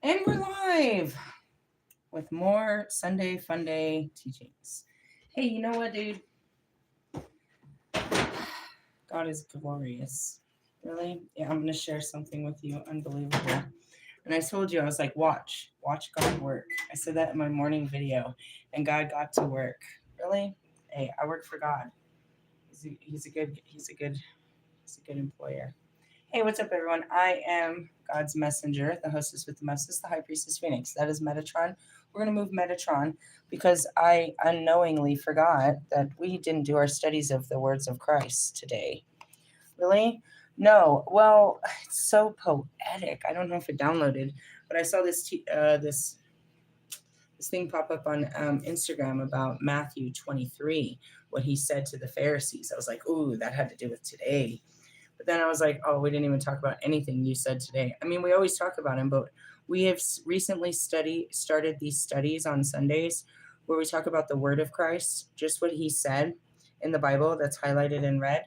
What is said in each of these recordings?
And we're live with more Sunday Fun Day teachings. Hey, you know what, dude? God is glorious. Really? Yeah, I'm going to share something with you. Unbelievable. And I told you, I was like, watch God work. I said that in my morning video, and God got to work. Really? Hey, I work for God. He's a good employer. Hey, what's up, everyone? I am God's messenger, the hostess with the message, the high priestess Phoenix. That is Metatron. We're going to move Metatron because I unknowingly forgot that we didn't do our studies of the words of Christ today. Really? No. Well, it's so poetic. I don't know if it downloaded, but I saw this thing pop up on Instagram about Matthew 23, what he said to the Pharisees. I was like, ooh, that had to do with today. But then I was like, oh, we didn't even talk about anything you said today. I mean, we always talk about him, but we have recently started these studies on Sundays where we talk about the word of Christ, just what he said in the Bible that's highlighted in red.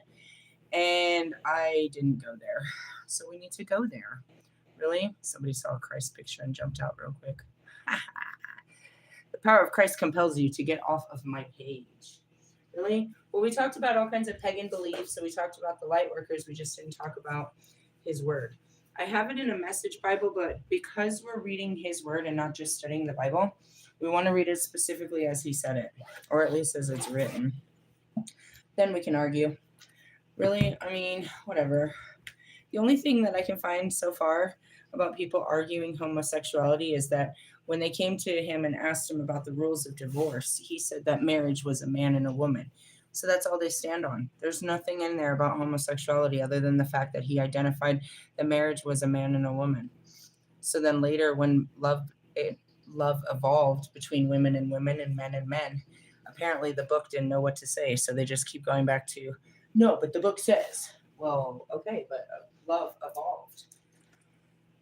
And I didn't go there. So we need to go there. Really? Somebody saw a Christ picture and jumped out real quick. The power of Christ compels you to get off of my page. Really? Well, we talked about all kinds of pagan beliefs. So we talked about the light workers. We just didn't talk about his word. I have it in a message Bible, but because we're reading his word and not just studying the Bible, we want to read it specifically as he said it, or at least as it's written. Then we can argue. Really? I mean, whatever. The only thing that I can find so far about people arguing homosexuality is that when they came to him and asked him about the rules of divorce, he said that marriage was a man and a woman. So that's all they stand on. There's nothing in there about homosexuality other than the fact that he identified that marriage was a man and a woman. So then later, when love evolved between women and men and men, apparently the book didn't know what to say. So they just keep going back to, no, but the book says, well, okay, but love evolved.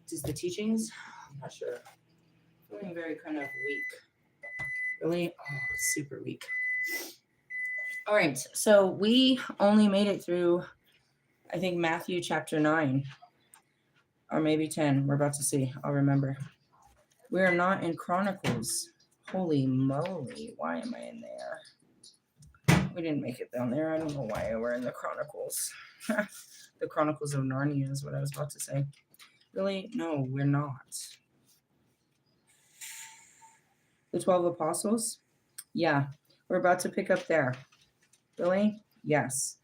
Does the teachings? I'm not sure. Feeling very kind of weak. Really? Oh, super weak. All right, so we only made it through, I think, Matthew chapter 9, or maybe 10. We're about to see. I'll remember. We are not in Chronicles. Holy moly, why am I in there? We didn't make it down there. I don't know why we're in the Chronicles. The Chronicles of Narnia is what I was about to say. Really? No, we're not. The 12 apostles? Yeah, we're about to pick up there. Really? Yes.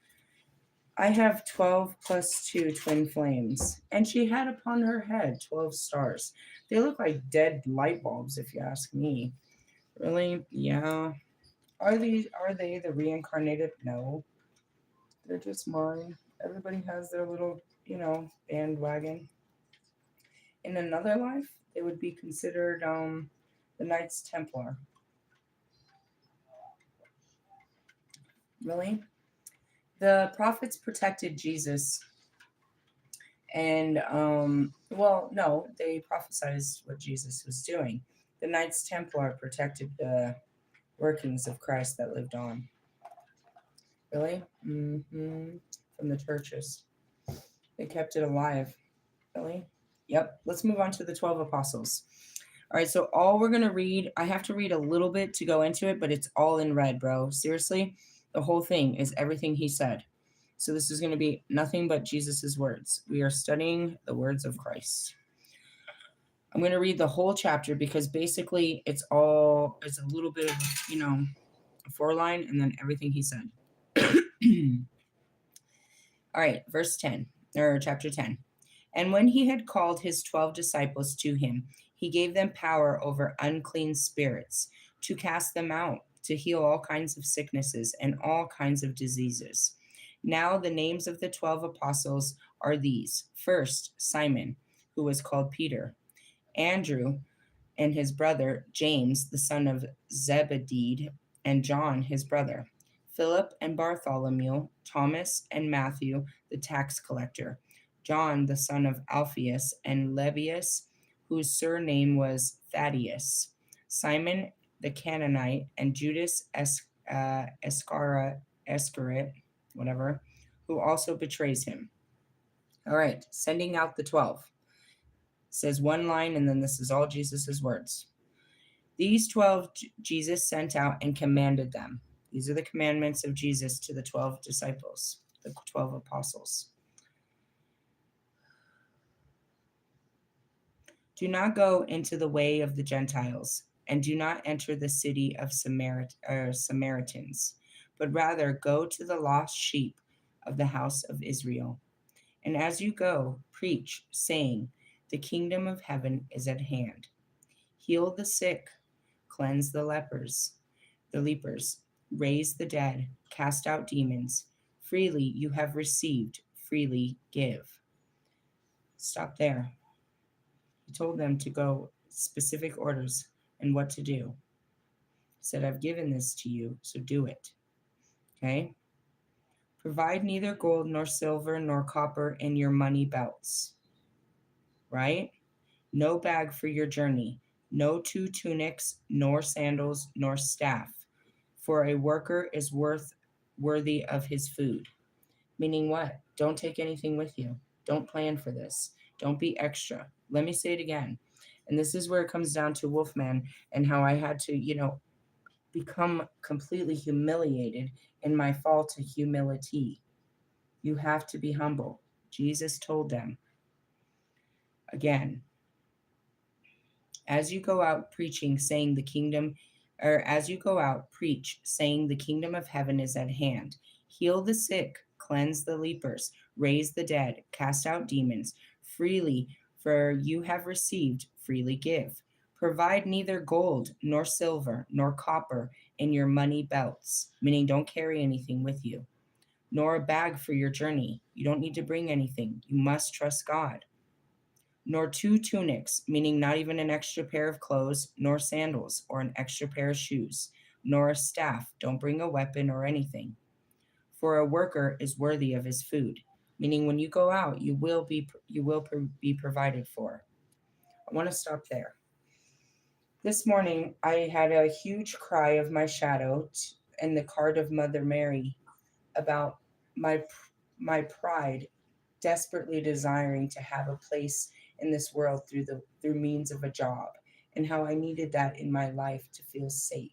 I have 12 plus 2 twin flames, and she had upon her head 12 stars. They look like dead light bulbs, if you ask me. Really? Yeah. Are they the reincarnated? No. They're just mine. Everybody has their little, bandwagon. In another life, they would be considered the Knights Templar. Really? The prophets protected Jesus, and no, they prophesied what Jesus was doing. The Knights Templar protected the workings of Christ that lived on. Really? From the churches. They kept it alive. Really? Yep. Let's move on to the 12 apostles. All right, so all we're going to read, I have to read a little bit to go into it, but it's all in red, bro. Seriously, the whole thing is everything he said. So this is going to be nothing but Jesus's words. We are studying the words of Christ. I'm going to read the whole chapter because basically it's a little bit of, a foreline and then everything he said. All right, verse 10, or chapter 10. And when he had called his 12 disciples to him, he gave them power over unclean spirits, to cast them out, to heal all kinds of sicknesses and all kinds of diseases. Now the names of the 12 apostles are these. First, Simon, who was called Peter, Andrew and his brother, James, the son of Zebedee, and John, his brother, Philip and Bartholomew, Thomas and Matthew, the tax collector, John, the son of Alphaeus, and Lebbaeus, whose surname was Thaddeus, Simon the Canaanite, and Judas Iscariot, whatever, who also betrays him. All right, sending out the 12. says one line, and then this is all Jesus's words. These 12 Jesus sent out and commanded them. These are the commandments of Jesus to the 12 disciples, the 12 apostles. Do not go into the way of the Gentiles, and do not enter the city of Samaritans, but rather go to the lost sheep of the house of Israel. And as you go, preach, saying, the kingdom of heaven is at hand. Heal the sick, cleanse the lepers, raise the dead, cast out demons. Freely you have received, freely give. Stop there. He told them to go specific orders and what to do. He said, I've given this to you, so do it. Okay? Provide neither gold nor silver nor copper in your money belts. Right? No bag for your journey, no 2 tunics, nor sandals, nor staff, for a worker is worthy of his food. Meaning what? Don't take anything with you. Don't plan for this. Don't be extra. Let me say it again. And this is where it comes down to Wolfman and how I had to, become completely humiliated in my fall to humility. You have to be humble. Jesus told them. Again, as you go out preaching, saying as you go out, preach, saying the kingdom of heaven is at hand. Heal the sick, cleanse the lepers, raise the dead, cast out demons. Freely, for you have received, freely give. Provide neither gold, nor silver, nor copper in your money belts, meaning don't carry anything with you, nor a bag for your journey. You don't need to bring anything. You must trust God. Nor 2 tunics, meaning not even an extra pair of clothes, nor sandals, or an extra pair of shoes, nor a staff. Don't bring a weapon or anything. For a worker is worthy of his food, meaning when you go out, you will be provided for. I want to stop there. This morning, I had a huge cry of my shadow and the card of Mother Mary about my pride, desperately desiring to have a place in this world through means of a job, and how I needed that in my life to feel safe.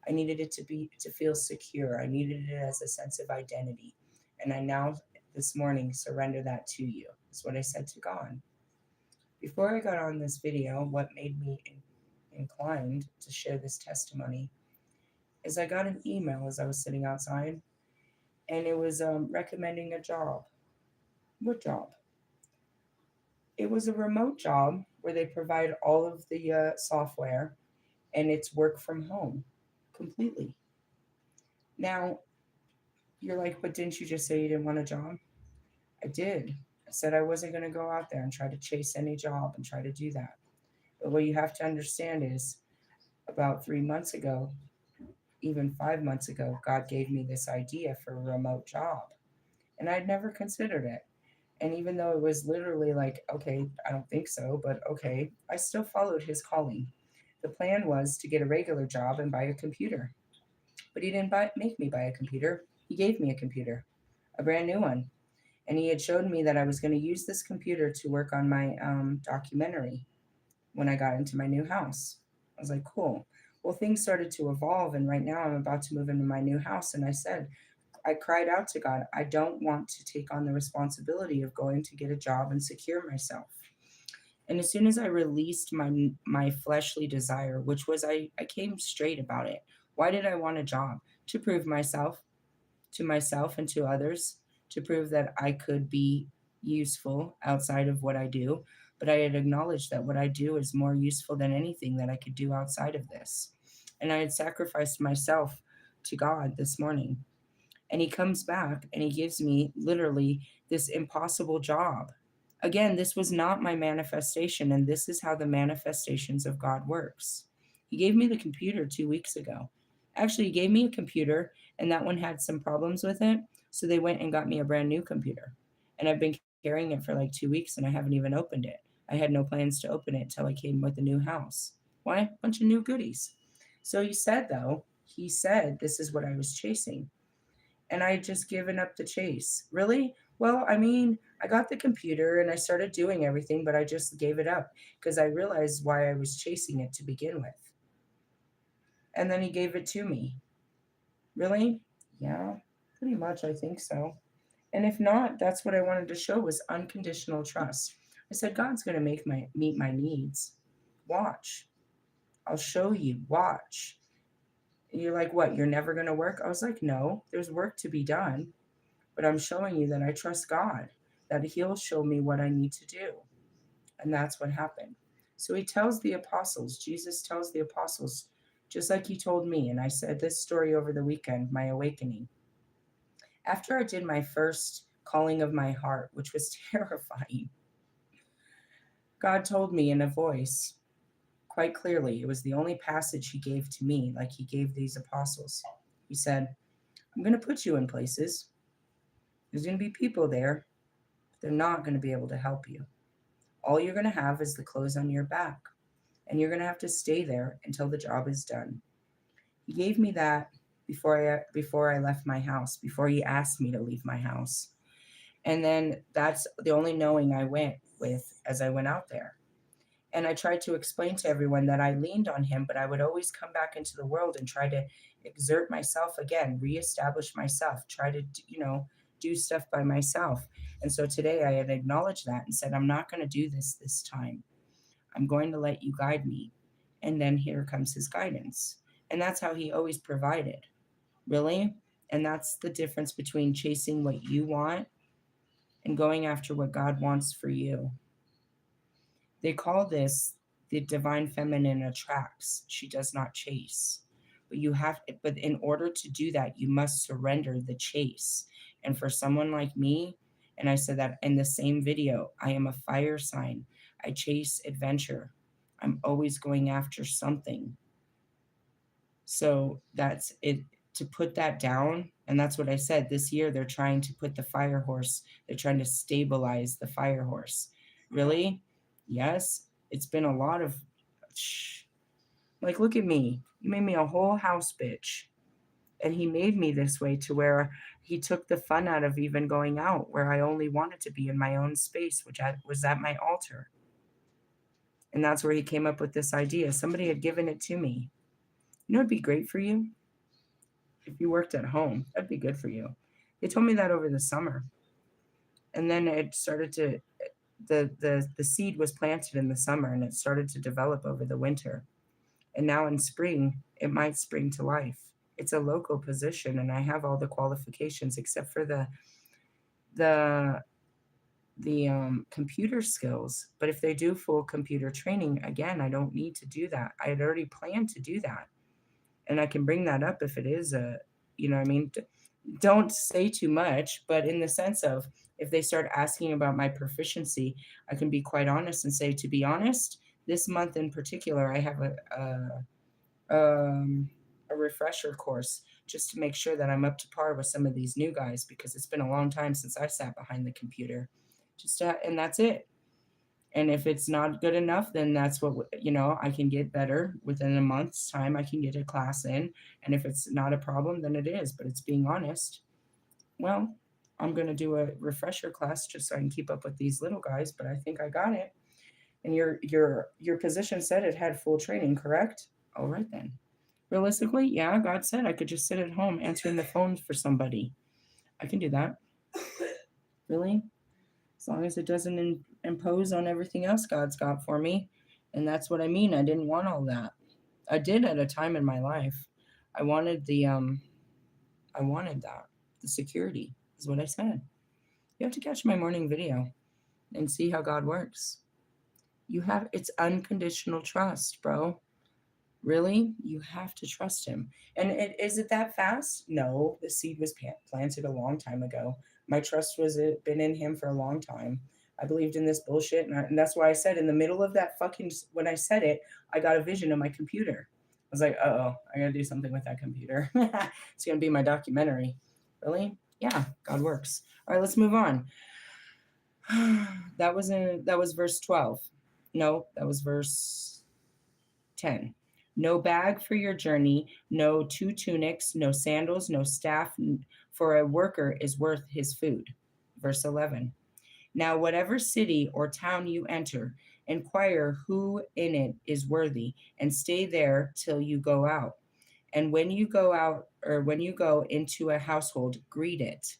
I needed it to feel secure. I needed it as a sense of identity. And I now this morning surrender that to you. That's what I said to God. Before I got on this video, what made me inclined to share this testimony is I got an email as I was sitting outside, and it was recommending a job. What job? It was a remote job where they provide all of the software, and it's work from home completely. Now, you're like, but didn't you just say you didn't want a job? I did. I said I wasn't going to go out there and try to chase any job and try to do that. But what you have to understand is about 3 months ago, even 5 months ago, God gave me this idea for a remote job. And I'd never considered it. And even though it was literally like, okay, I don't think so, but okay, I still followed his calling. The plan was to get a regular job and buy a computer. But he didn't make me buy a computer. He gave me a computer, a brand new one. And he had showed me that I was going to use this computer to work on my documentary when I got into my new house. I was like, cool. Well, things started to evolve, and right now I'm about to move into my new house. And I cried out to God, I don't want to take on the responsibility of going to get a job and secure myself. And as soon as I released my fleshly desire, which was I came straight about it. Why did I want a job? To prove myself to myself and to others, to prove that I could be useful outside of what I do. But I had acknowledged that what I do is more useful than anything that I could do outside of this. And I had sacrificed myself to God this morning. And he comes back and he gives me literally this impossible job. Again, this was not my manifestation, and this is how the manifestations of God works. He gave me the computer 2 weeks ago. Actually, he gave me a computer, and that one had some problems with it, so they went and got me a brand new computer. And I've been carrying it for like 2 weeks, and I haven't even opened it. I had no plans to open it until I came with the new house. Why? A bunch of new goodies. So he said this is what I was chasing. And I had just given up the chase. Really? Well, I I got the computer and I started doing everything, but I just gave it up because I realized why I was chasing it to begin with. And then he gave it to me. Really? Yeah, pretty much, I think so. And if not, that's what I wanted to show was unconditional trust. I said, God's going to meet my needs. Watch. I'll show you. Watch. And you're like, what? You're never going to work? I was like, no, there's work to be done. But I'm showing you that I trust God, that He'll show me what I need to do. And that's what happened. So He tells the apostles, Jesus tells the apostles, just like He told me. And I said this story over the weekend, my awakening. After I did my first calling of my heart, which was terrifying, God told me in a voice quite clearly. It was the only passage He gave to me, like He gave these apostles. He said, I'm going to put you in places. There's going to be people there. But they're not going to be able to help you. All you're going to have is the clothes on your back. And you're going to have to stay there until the job is done. He gave me that before I left my house, before He asked me to leave my house. And then that's the only knowing I went with as I went out there. And I tried to explain to everyone that I leaned on Him, but I would always come back into the world and try to exert myself again, reestablish myself, try to, do stuff by myself. And so today I had acknowledged that and said, I'm not going to do this time. I'm going to let you guide me. And then here comes His guidance. And that's how He always provided. Really? And that's the difference between chasing what you want and going after what God wants for you. They call this the divine feminine attracts. She does not chase. But in order to do that, you must surrender the chase. And for someone like me, and I said that in the same video, I am a fire sign. I chase adventure. I'm always going after something. So that's it, to put that down. And that's what I said. This year, they're trying to put the fire horse, they're trying to stabilize the fire horse. Really? Yes. It's been a lot of, like, look at me. You made me a whole house bitch. And He made me this way to where He took the fun out of even going out, where I only wanted to be in my own space, which was at my altar. And that's where He came up with this idea. Somebody had given it to me. You know, it'd be great for you if you worked at home. That'd be good for you. They told me that over the summer. And then it started to, the seed was planted in the summer and it started to develop over the winter. And now in spring, it might spring to life. It's a local position and I have all the qualifications except for the computer skills. But if they do full computer training, again, I don't need to do that. I had already planned to do that. And I can bring that up if it is don't say too much, but in the sense of if they start asking about my proficiency, I can be quite honest and say, to be honest, this month in particular, I have a refresher course just to make sure that I'm up to par with some of these new guys, because it's been a long time since I sat behind the computer. And that's it. And if it's not good enough, then that's what, I can get better within a month's time. I can get a class in. And if it's not a problem, then it is. But it's being honest. Well, I'm going to do a refresher class just so I can keep up with these little guys. But I think I got it. And your position said it had full training, correct? All right, then. Realistically, yeah, God said I could just sit at home answering the phone for somebody. I can do that. Really? As long as it doesn't impose on everything else God's got for me. And that's what I mean. I didn't want all that. I did at a time in my life. I wanted that. The security is what I said. You have to catch my morning video and see how God works. It's unconditional trust, bro. Really? You have to trust Him. And is it that fast? No, the seed was planted a long time ago. My trust been in Him for a long time. I believed in this bullshit. And that's why I said in the middle of that when I said it, I got a vision of my computer. I was like, I got to do something with that computer. It's going to be my documentary. Really? Yeah, God works. All right, let's move on. That was verse 12. No, that was verse 10. No bag for your journey, no 2 tunics, no sandals, no staff, for a worker is worth his food. Verse 11. Now, whatever city or town you enter, inquire who in it is worthy, and stay there till you go out. And when you go out, or when you go into a household, greet it.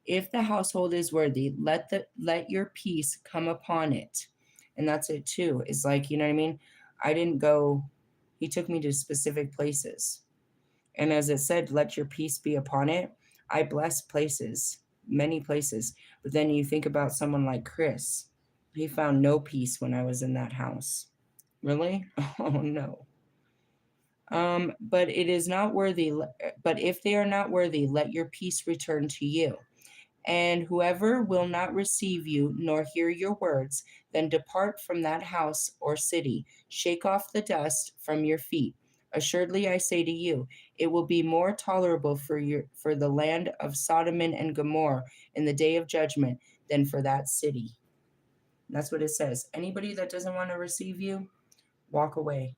If the household is worthy, let your peace come upon it. And that's it too. It's like, you know what I mean? I didn't go, he took me to specific places. And as it said, let your peace be upon it. I bless places, many places. But then you think about someone like Chris. He found no peace when I was in that house. Really? Oh no. But it is not worthy. But if they are not worthy, let your peace return to you. And whoever will not receive you nor hear your words, then depart from that house or city. Shake off the dust from your feet. Assuredly, I say to you, it will be more tolerable for the land of Sodom and Gomorrah in the day of judgment than for that city. And that's what it says. Anybody that doesn't want to receive you, walk away.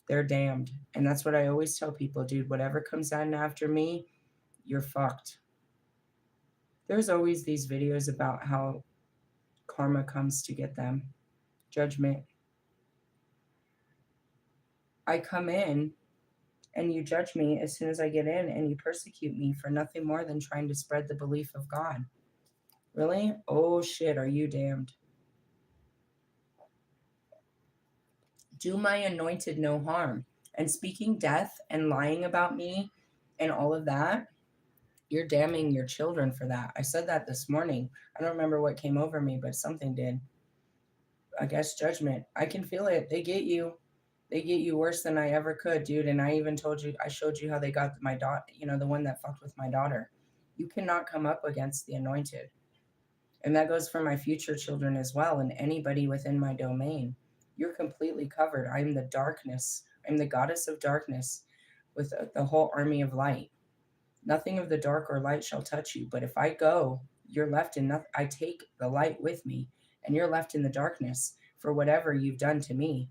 They're damned. And that's what I always tell people, dude. Whatever comes in after me, you're fucked. There's always these videos about how karma comes to get them. Judgment. I come in and you judge me as soon as I get in, and you persecute me for nothing more than trying to spread the belief of God. Really? Oh shit, are you damned? Do my anointed no harm. And speaking death and lying about me and all of that, you're damning your children for that. I said that this morning. I don't remember what came over me, but something did. I guess judgment. I can feel it. They get you. They get you worse than I ever could, dude. And I even told you, I showed you how they got my daughter, the one that fucked with my daughter. You cannot come up against the anointed. And that goes for my future children as well, and anybody within my domain. You're completely covered. I'm the darkness. I'm the goddess of darkness with the whole army of light. Nothing of the dark or light shall touch you. But if I go, you're left in nothing. I take the light with me, and you're left in the darkness for whatever you've done to me.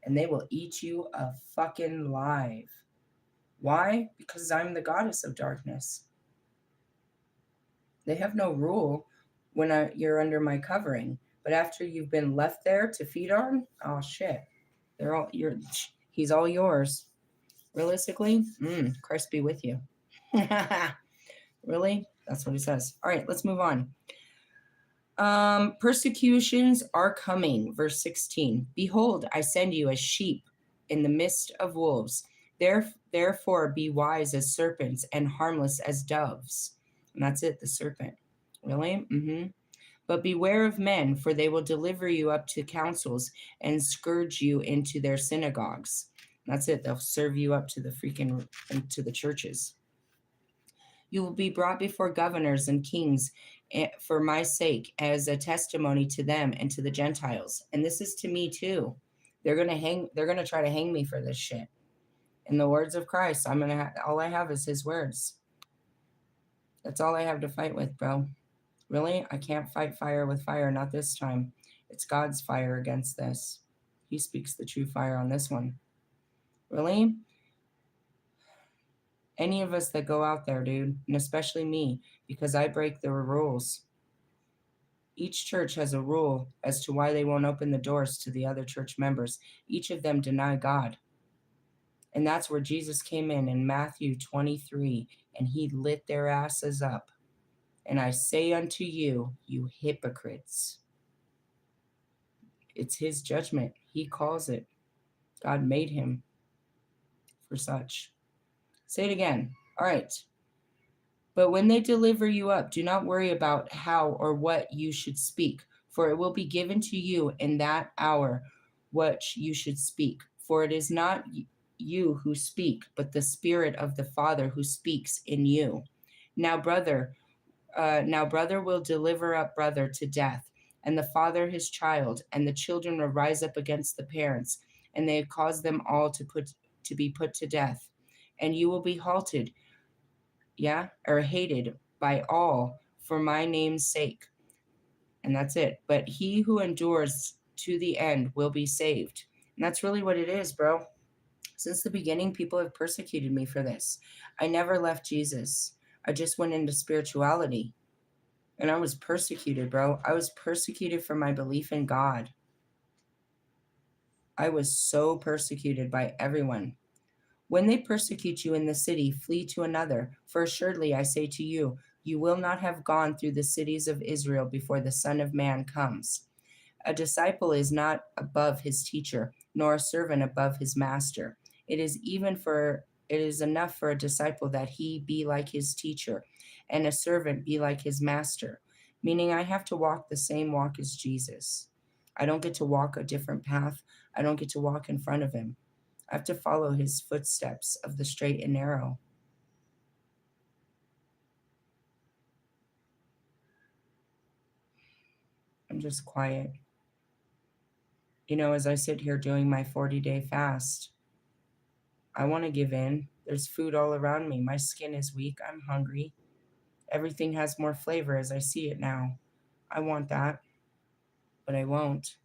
And they will eat you fucking alive. Why? Because I'm the goddess of darkness. They have no rule when you're under my covering. But after you've been left there to feed on, oh shit, he's all yours. Realistically, Christ be with you. Really? That's what he says. All right, let's move on. Persecutions are coming. Verse 16. Behold, I send you as sheep in the midst of wolves. Therefore, be wise as serpents and harmless as doves. And that's it, the serpent. Really? But beware of men, for they will deliver you up to councils and scourge you into their synagogues. And that's it. They'll serve you up to the churches. You will be brought before governors and kings for my sake as a testimony to them and to the Gentiles. And this is to me too. They're going to try to hang me for this shit. In the words of Christ, all I have is his words. That's all I have to fight with, bro. Really? I can't fight fire with fire, not this time. It's God's fire against this. He speaks the true fire on this one. Really? Any of us that go out there, dude, and especially me, because I break the rules. Each church has a rule as to why they won't open the doors to the other church members. Each of them deny God. And that's where Jesus came in Matthew 23, and he lit their asses up. And I say unto you, you hypocrites. It's his judgment. He calls it. God made him for such. Say it again. All right. But when they deliver you up, do not worry about how or what you should speak, for it will be given to you in that hour what you should speak. For it is not you who speak, but the Spirit of the Father who speaks in you. Now brother will deliver up brother to death, and the father his child, and the children will rise up against the parents, and they cause them all to be put to death. And you will be hated by all for my name's sake. And that's it. But he who endures to the end will be saved. And that's really what it is, bro. Since the beginning, people have persecuted me for this. I never left Jesus. I just went into spirituality. And I was persecuted, bro. I was persecuted for my belief in God. I was so persecuted by everyone. When they persecute you in the city, flee to another. For assuredly I say to you, you will not have gone through the cities of Israel before the Son of Man comes. A disciple is not above his teacher, nor a servant above his master. It is enough for a disciple that he be like his teacher, and a servant be like his master. Meaning I have to walk the same walk as Jesus. I don't get to walk a different path. I don't get to walk in front of him. I have to follow his footsteps of the straight and narrow. I'm just quiet. As I sit here doing my 40-day fast, I want to give in. There's food all around me. My skin is weak. I'm hungry. Everything has more flavor as I see it now. I want that, but I won't.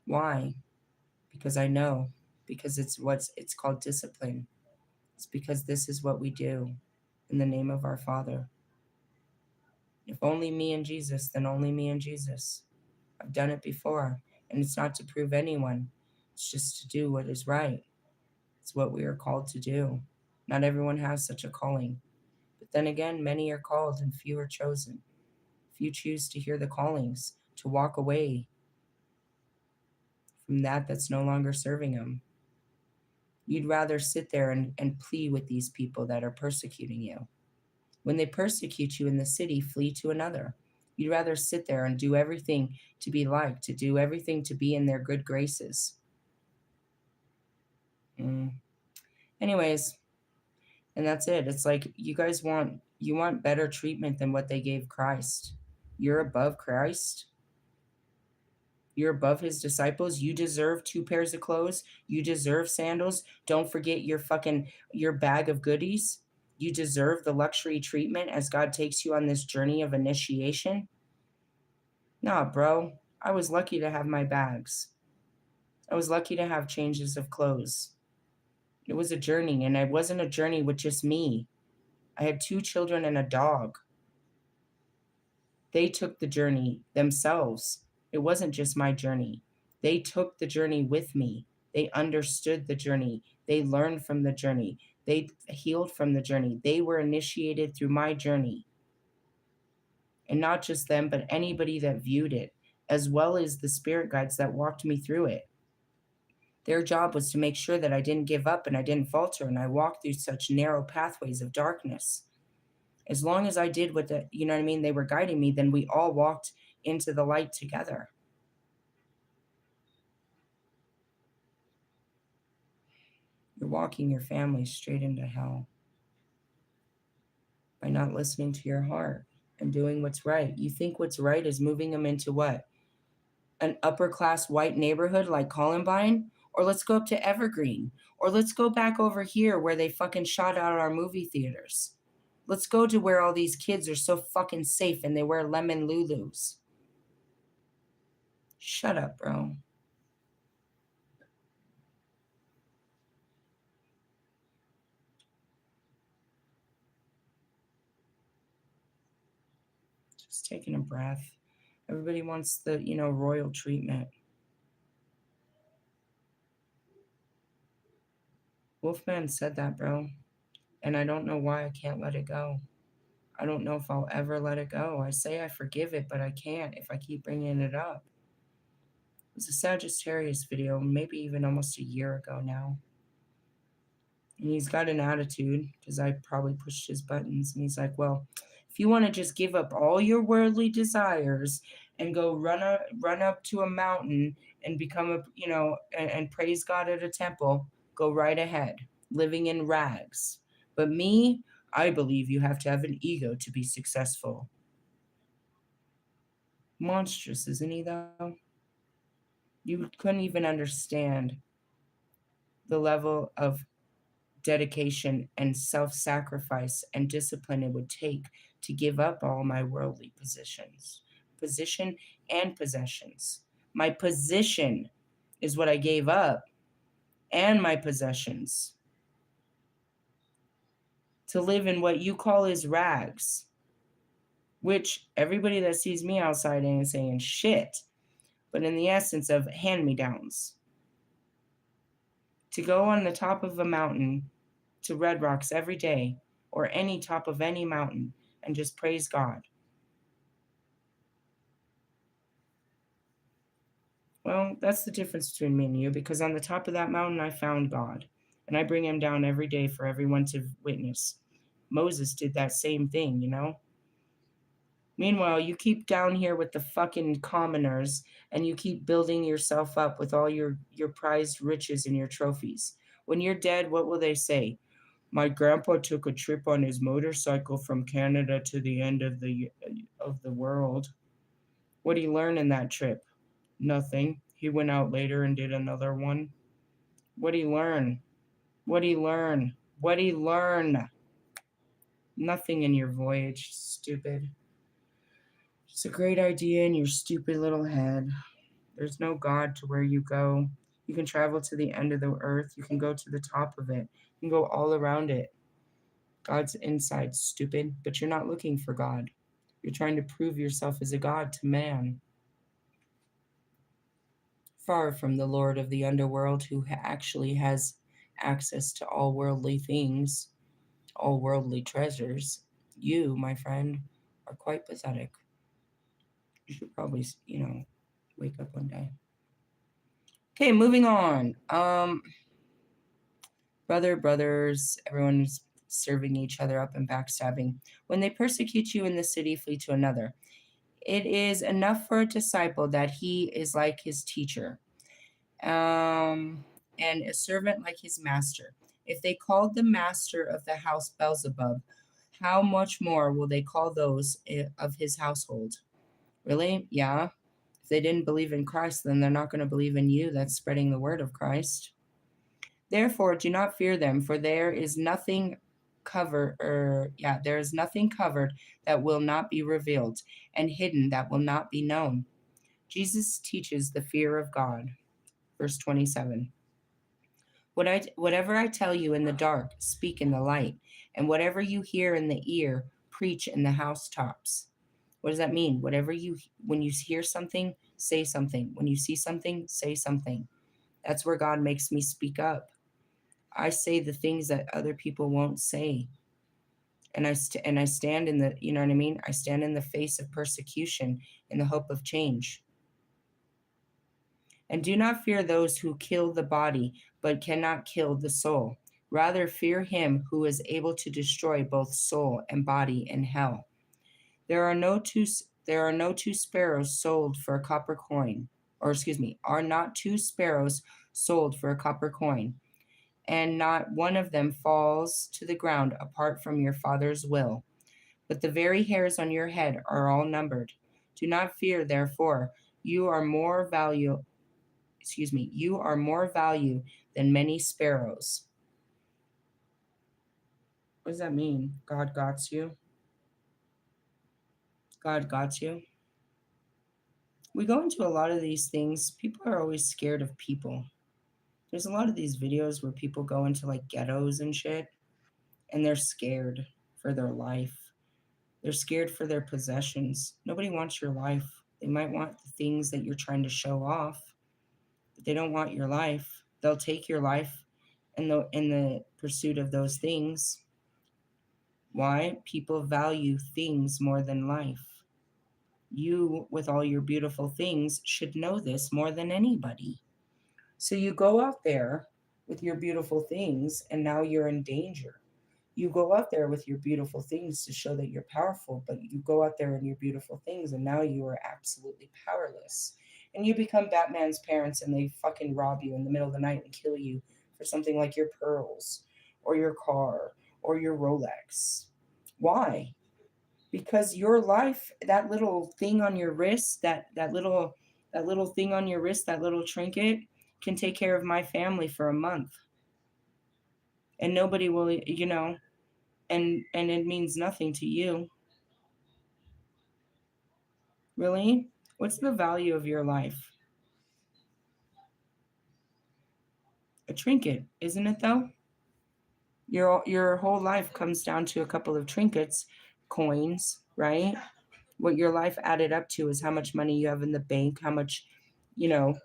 Why? Because I know. Because it's called discipline. It's because this is what we do in the name of our Father. If only me and Jesus, then only me and Jesus. I've done it before, and it's not to prove anyone. It's just to do what is right. It's what we are called to do. Not everyone has such a calling. But then again, many are called and few are chosen. If you choose to hear the callings, to walk away from that's no longer serving them, you'd rather sit there and plea with these people that are persecuting you. When they persecute you in the city, flee to another. You'd rather sit there and do everything to be liked, to do everything to be in their good graces. Anyways, and that's it. It's like you want better treatment than what they gave Christ. You're above Christ. You're above his disciples. You deserve 2 pairs of clothes. You deserve sandals. Don't forget your bag of goodies. You deserve the luxury treatment as God takes you on this journey of initiation. Nah, bro. I was lucky to have my bags. I was lucky to have changes of clothes. It was a journey, and it wasn't a journey with just me. I had 2 children and a dog. They took the journey themselves. It wasn't just my journey. They took the journey with me. They understood the journey. They learned from the journey. They healed from the journey. They were initiated through my journey. And not just them, but anybody that viewed it, as well as the spirit guides that walked me through it. Their job was to make sure that I didn't give up and I didn't falter and I walked through such narrow pathways of darkness. As long as I did what they were guiding me, then we all walked into the light together. You're walking your family straight into hell by not listening to your heart and doing what's right. You think what's right is moving them into what? An upper class white neighborhood like Columbine? Or let's go up to Evergreen? Or let's go back over here where they fucking shot out our movie theaters. Let's go to where all these kids are so fucking safe and they wear lemon Lulus. Shut up, bro. Just taking a breath. Everybody wants the, royal treatment. Wolfman said that, bro. And I don't know why I can't let it go. I don't know if I'll ever let it go. I say I forgive it, but I can't if I keep bringing it up. It was a Sagittarius video, maybe even almost a year ago now. And he's got an attitude because I probably pushed his buttons. And he's like, well, if you want to just give up all your worldly desires and go run up to a mountain and become and praise God at a temple, go right ahead, living in rags. But me, I believe you have to have an ego to be successful. Monstrous, isn't he, though? You couldn't even understand the level of dedication and self-sacrifice and discipline it would take to give up all my worldly position and possessions. My position is what I gave up, and my possessions, to live in what you call is rags. which everybody that sees me outside ain't saying shit, but in the essence of hand-me-downs. To go on the top of a mountain to Red Rocks every day, or any top of any mountain, and just praise God. Well, that's the difference between me and you, because on the top of that mountain, I found God, and I bring him down every day for everyone to witness. Moses did that same thing, you know? Meanwhile, you keep down here with the fucking commoners, and you keep building yourself up with all your prized riches and your trophies. When you're dead, what will they say? My grandpa took a trip on his motorcycle from Canada to the end of the world. What did he learn in that trip? Nothing. He went out later and did another one. What did he learn? What did he learn? What did he learn? Nothing in your voyage, stupid. It's a great idea in your stupid little head. There's no God to where you go. You can travel to the end of the earth. You can go to the top of it. You can go all around it. God's inside, stupid. But you're not looking for God. You're trying to prove yourself as a God to man. Far from the Lord of the underworld who actually has access to all worldly things, all worldly treasures. You, my friend, are quite pathetic. You should probably, wake up one day. Okay, moving on. Brothers, everyone's serving each other up and backstabbing. When they persecute you in the city, flee to another. It is enough for a disciple that he is like his teacher, and a servant like his master. If they called the master of the house Beelzebub, how much more will they call those of his household? Really? Yeah. If they didn't believe in Christ, then they're not going to believe in you. That's spreading the word of Christ. Therefore, do not fear them, for there is nothing there is nothing covered that will not be revealed, and hidden that will not be known. Jesus teaches the fear of God. Verse 27. Whatever I tell you in the dark, speak in the light, and whatever you hear in the ear, preach in the housetops. What does that mean? When you hear something, say something. When you see something, say something. That's where God makes me speak up. I say the things that other people won't say. And I stand in the, you know what I mean? I stand in the face of persecution in the hope of change. And do not fear those who kill the body, but cannot kill the soul. Rather fear him who is able to destroy both soul and body in hell. There are no two sparrows sold for a copper coin, are not two sparrows sold for a copper coin, and not one of them falls to the ground apart from your Father's will. But the very hairs on your head are all numbered. Do not fear, therefore, you are more value than many sparrows. What does that mean? God got you? God got you? We go into a lot of these things. People are always scared of people. There's a lot of these videos where people go into like ghettos and shit, and they're scared for their life. They're scared for their possessions. Nobody wants your life. They might want the things that you're trying to show off, but they don't want your life. They'll take your life in the pursuit of those things. Why? People value things more than life. You, with all your beautiful things, should know this more than anybody. So you go out there with your beautiful things, and now you're in danger. You go out there with your beautiful things to show that you're powerful, but you go out there in your beautiful things, and now you are absolutely powerless. And you become Batman's parents, and they fucking rob you in the middle of the night and kill you for something like your pearls, or your car, or your Rolex. Why? Because your life, that little thing on your wrist, that little thing on your wrist, that little trinket, can take care of my family for a month. And nobody will, and it means nothing to you. Really? What's the value of your life? A trinket, isn't it though? Your whole life comes down to a couple of trinkets, coins, right? What your life added up to is how much money you have in the bank, how much, you know,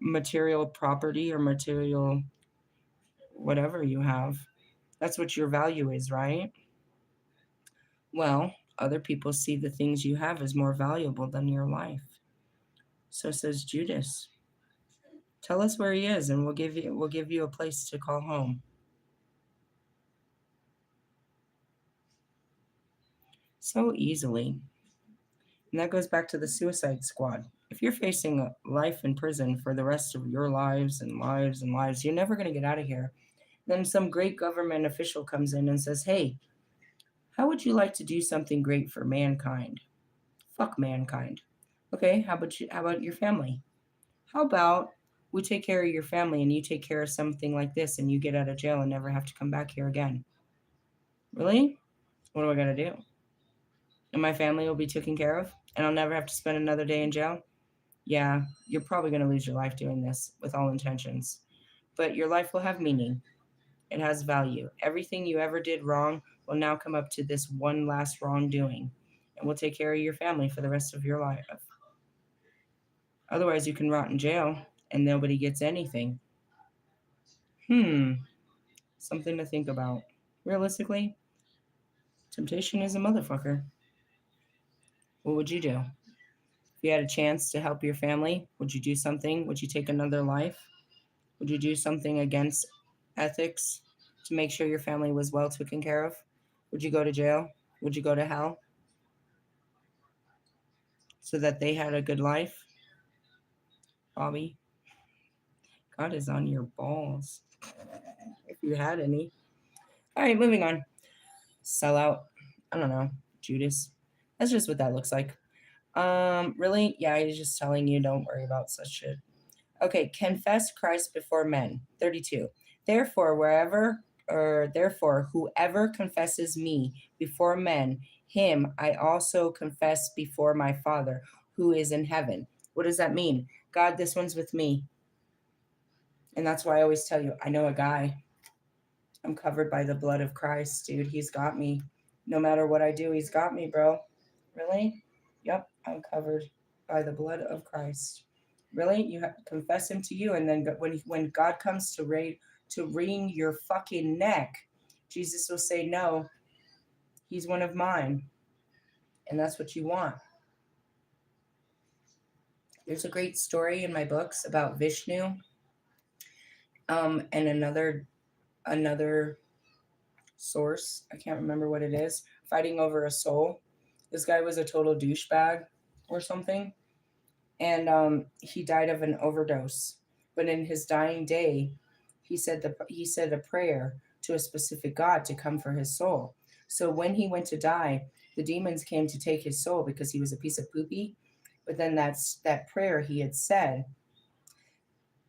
material property or material whatever you have. That's what your value is, right? Well, other people see the things you have as more valuable than your life. So says Judas. Tell us where he is and we'll give you a place to call home. So easily. And that goes back to the suicide squad. If you're facing life in prison for the rest of your lives and lives and lives, you're never going to get out of here. Then some great government official comes in and says, hey, how would you like to do something great for mankind? Fuck mankind. Okay, how about your family? How about we take care of your family and you take care of something like this and you get out of jail and never have to come back here again? Really? What do I got to do? And my family will be taken care of and I'll never have to spend another day in jail? Yeah, you're probably going to lose your life doing this with all intentions. But your life will have meaning. It has value. Everything you ever did wrong will now come up to this one last wrongdoing. And we'll take care of your family for the rest of your life. Otherwise, you can rot in jail and nobody gets anything. Something to think about. Realistically, temptation is a motherfucker. What would you do? If you had a chance to help your family, would you do something? Would you take another life? Would you do something against ethics to make sure your family was well taken care of? Would you go to jail? Would you go to hell so that they had a good life? Bobby, God is on your balls. If you had any. All right, moving on. Sell out. I don't know. Judas. That's just what that looks like. Really? Yeah, he's just telling you don't worry about such shit. Okay, confess Christ before men. 32. Therefore, whoever confesses me before men, him I also confess before my Father who is in heaven. What does that mean? God, this one's with me. And that's why I always tell you, I know a guy. I'm covered by the blood of Christ, dude. He's got me. No matter what I do, he's got me, bro. Really? Yep, I'm covered by the blood of Christ. Really? You have to confess him to you, and then when God comes to wring your fucking neck, Jesus will say, no, he's one of mine. And that's what you want. There's a great story in my books about Vishnu and another source. I can't remember what it is. Fighting over a soul. This guy was a total douchebag or something. And he died of an overdose. But in his dying day, he said a prayer to a specific god to come for his soul. So when he went to die, the demons came to take his soul because he was a piece of poopy. But then that prayer he had said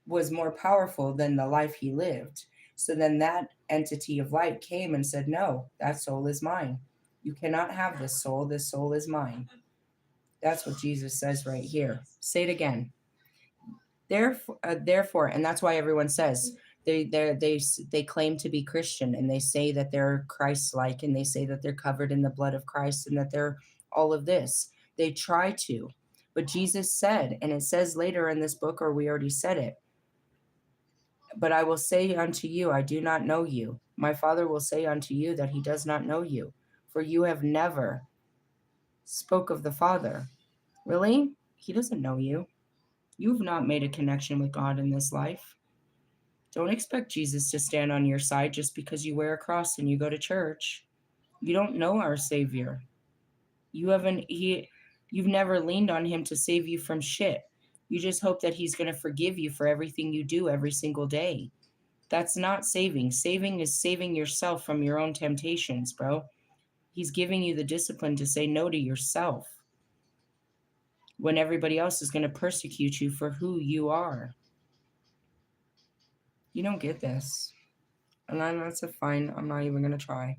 was more powerful than the life he lived. So then that entity of light came and said, no, that soul is mine. You cannot have this soul. This soul is mine. That's what Jesus says right here. Say it again. Therefore, and that's why everyone says they claim to be Christian and they say that they're Christ-like and they say that they're covered in the blood of Christ and that they're all of this. They try to, but Jesus said, and it says later in this book, or we already said it, but I will say unto you, I do not know you. My Father will say unto you that he does not know you, for you have never spoke of the Father. Really? He doesn't know you. You've not made a connection with God in this life. Don't expect Jesus to stand on your side just because you wear a cross and you go to church. You don't know our Savior. You've never leaned on him to save you from shit. You just hope that he's going to forgive you for everything you do every single day. That's not saving. Saving is saving yourself from your own temptations, bro. He's giving you the discipline to say no to yourself when everybody else is going to persecute you for who you are. You don't get this. And that's fine. I'm not even going to try.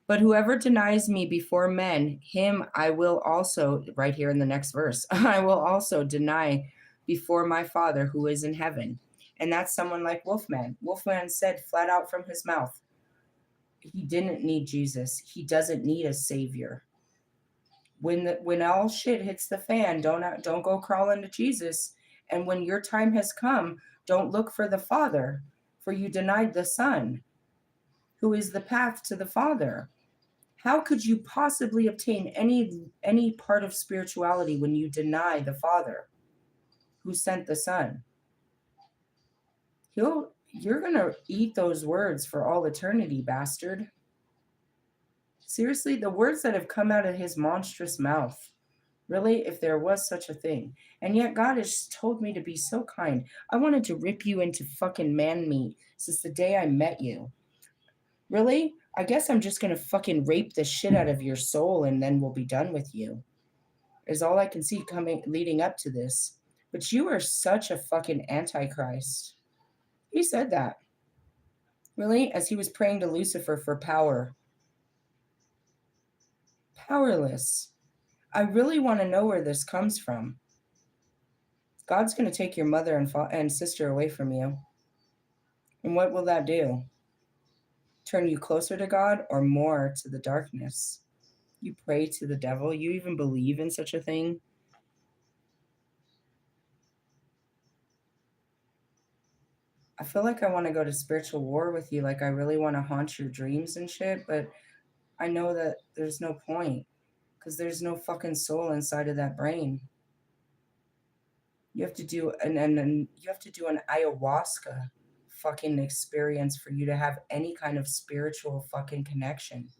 But whoever denies me before men, him I will also, right here in the next verse, I will also deny before my Father who is in heaven. And that's someone like Wolfman. Wolfman said flat out from his mouth, he didn't need Jesus. He doesn't need a savior. When all shit hits the fan, don't go crawling to Jesus. And when your time has come, don't look for the Father, for you denied the Son, who is the path to the Father. How could you possibly obtain any part of spirituality when you deny the Father who sent the Son? You're gonna eat those words for all eternity, bastard. Seriously, the words that have come out of his monstrous mouth. Really, if there was such a thing. And yet God has told me to be so kind. I wanted to rip you into fucking man meat since the day I met you. Really? I guess I'm just gonna fucking rape the shit out of your soul and then we'll be done with you. Is all I can see coming leading up to this. But you are such a fucking antichrist. He said that. Really? As he was praying to Lucifer for power. Powerless. I really want to know where this comes from. God's going to take your mother and sister away from you. And what will that do? Turn you closer to God or more to the darkness? You pray to the devil? You even believe in such a thing? I feel like I want to go to spiritual war with you. Like I really want to haunt your dreams and shit. But I know that there's no point because there's no fucking soul inside of that brain. You have to do you have to do an ayahuasca fucking experience for you to have any kind of spiritual fucking connection.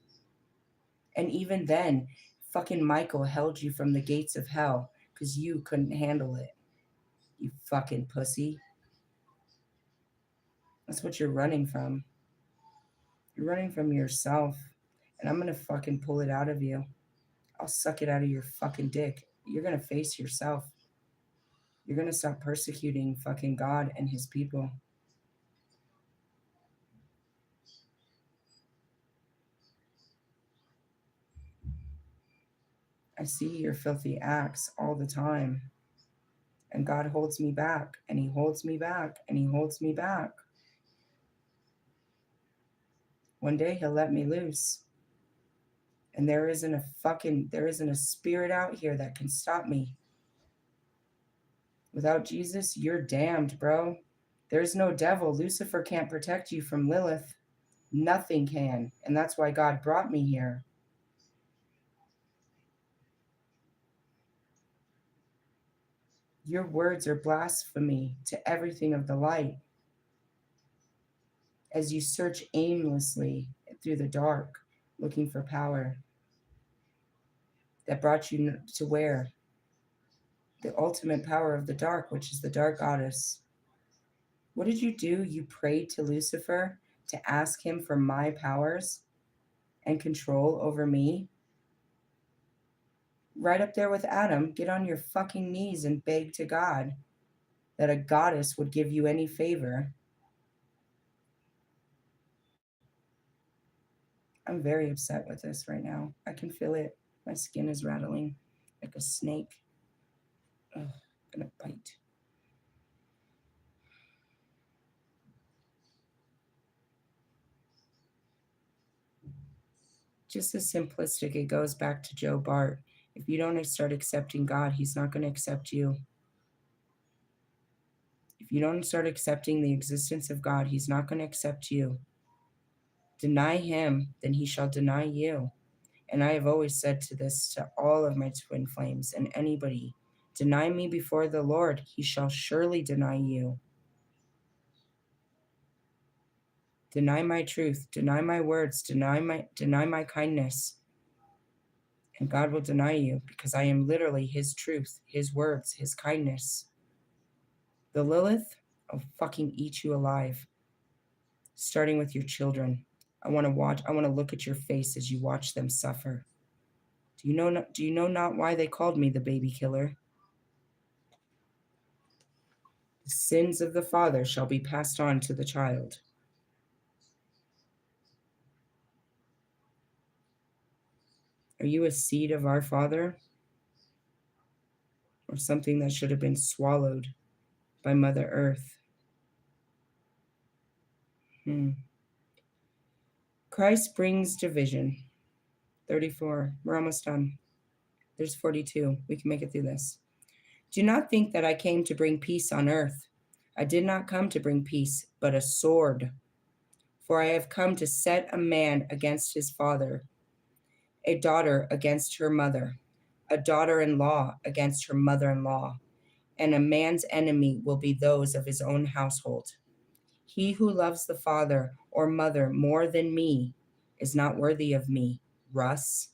And even then, fucking Michael held you from the gates of hell because you couldn't handle it. You fucking pussy. That's what you're running from. You're running from yourself. And I'm gonna fucking pull it out of you. I'll suck it out of your fucking dick. You're gonna face yourself. You're gonna stop persecuting fucking God and his people. I see your filthy acts all the time. And God holds me back, and he holds me back, and he holds me back. One day he'll let me loose. And there isn't a spirit out here that can stop me. Without Jesus, you're damned, bro. There's no devil. Lucifer can't protect you from Lilith. Nothing can. And that's why God brought me here. Your words are blasphemy to everything of the light. As you search aimlessly through the dark, looking for power that brought you to where? The ultimate power of the dark, which is the dark goddess. What did you do? You prayed to Lucifer to ask him for my powers and control over me? Right up there with Adam, get on your fucking knees and beg to God that a goddess would give you any favor. I'm very upset with this right now. I can feel it. My skin is rattling like a snake. Ugh, I'm gonna bite. Just as simplistic, it goes back to Joe Bart. If you don't start accepting God, he's not going to accept you. If you don't start accepting the existence of God, he's not going to accept you. Deny him, then he shall deny you. And I have always said to all of my twin flames and anybody, deny me before the Lord, he shall surely deny you. Deny my truth, deny my words, deny my kindness. And God will deny you because I am literally his truth, his words, his kindness. The Lilith, I'll fucking eat you alive. Starting with your children. I want to look at your face as you watch them suffer. Do you know not why they called me the baby killer? The sins of the father shall be passed on to the child. Are you a seed of our Father? Or something that should have been swallowed by Mother Earth? Christ brings division. 34. We're almost done. There's 42. We can make it through this. Do not think that I came to bring peace on earth. I did not come to bring peace, but a sword. For I have come to set a man against his father, a daughter against her mother, a daughter-in-law against her mother-in-law, and a man's enemy will be those of his own household. He who loves the father or mother more than me is not worthy of me, Russ.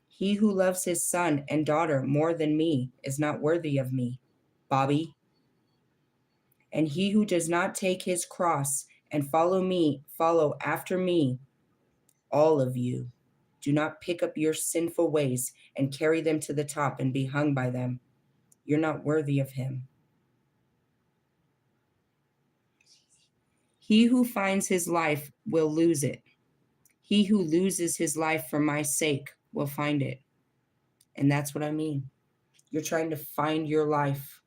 He who loves his son and daughter more than me is not worthy of me, Bobby. And he who does not take his cross and follow after me, all of you. Do not pick up your sinful ways and carry them to the top and be hung by them. You're not worthy of him. He who finds his life will lose it. He who loses his life for my sake will find it. And that's what I mean. You're trying to find your life,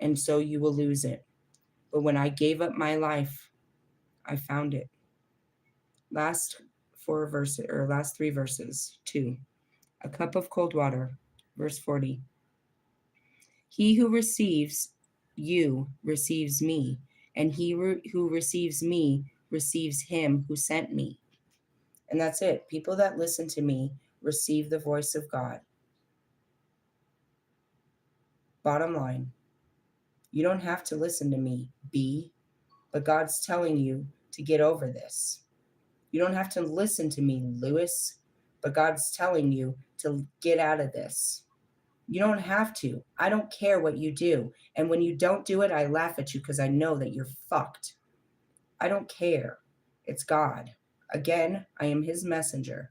and so you will lose it. But when I gave up my life, I found it. Last three verses. 2. A cup of cold water. Verse 40. He who receives you receives me, and he who receives me receives him who sent me. And that's it. People that listen to me receive the voice of God. Bottom line, you don't have to listen to me, B, but God's telling you to get over this. You don't have to listen to me, Lewis, but God's telling you to get out of this. You don't have to. I don't care what you do. And when you don't do it, I laugh at you because I know that you're fucked. I don't care. It's God. Again, I am his messenger.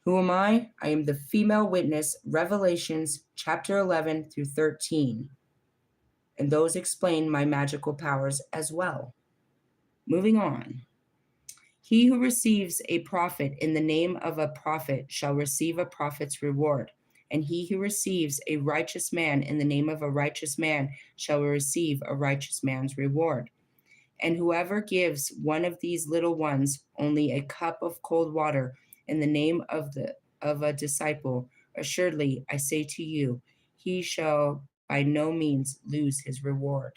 Who am I? I am the female witness, Revelations chapter 11 through 13. And those explain my magical powers as well. Moving on. He who receives a prophet in the name of a prophet shall receive a prophet's reward. And he who receives a righteous man in the name of a righteous man shall receive a righteous man's reward. And whoever gives one of these little ones only a cup of cold water in the name of a disciple, assuredly I say to you, he shall by no means lose his reward.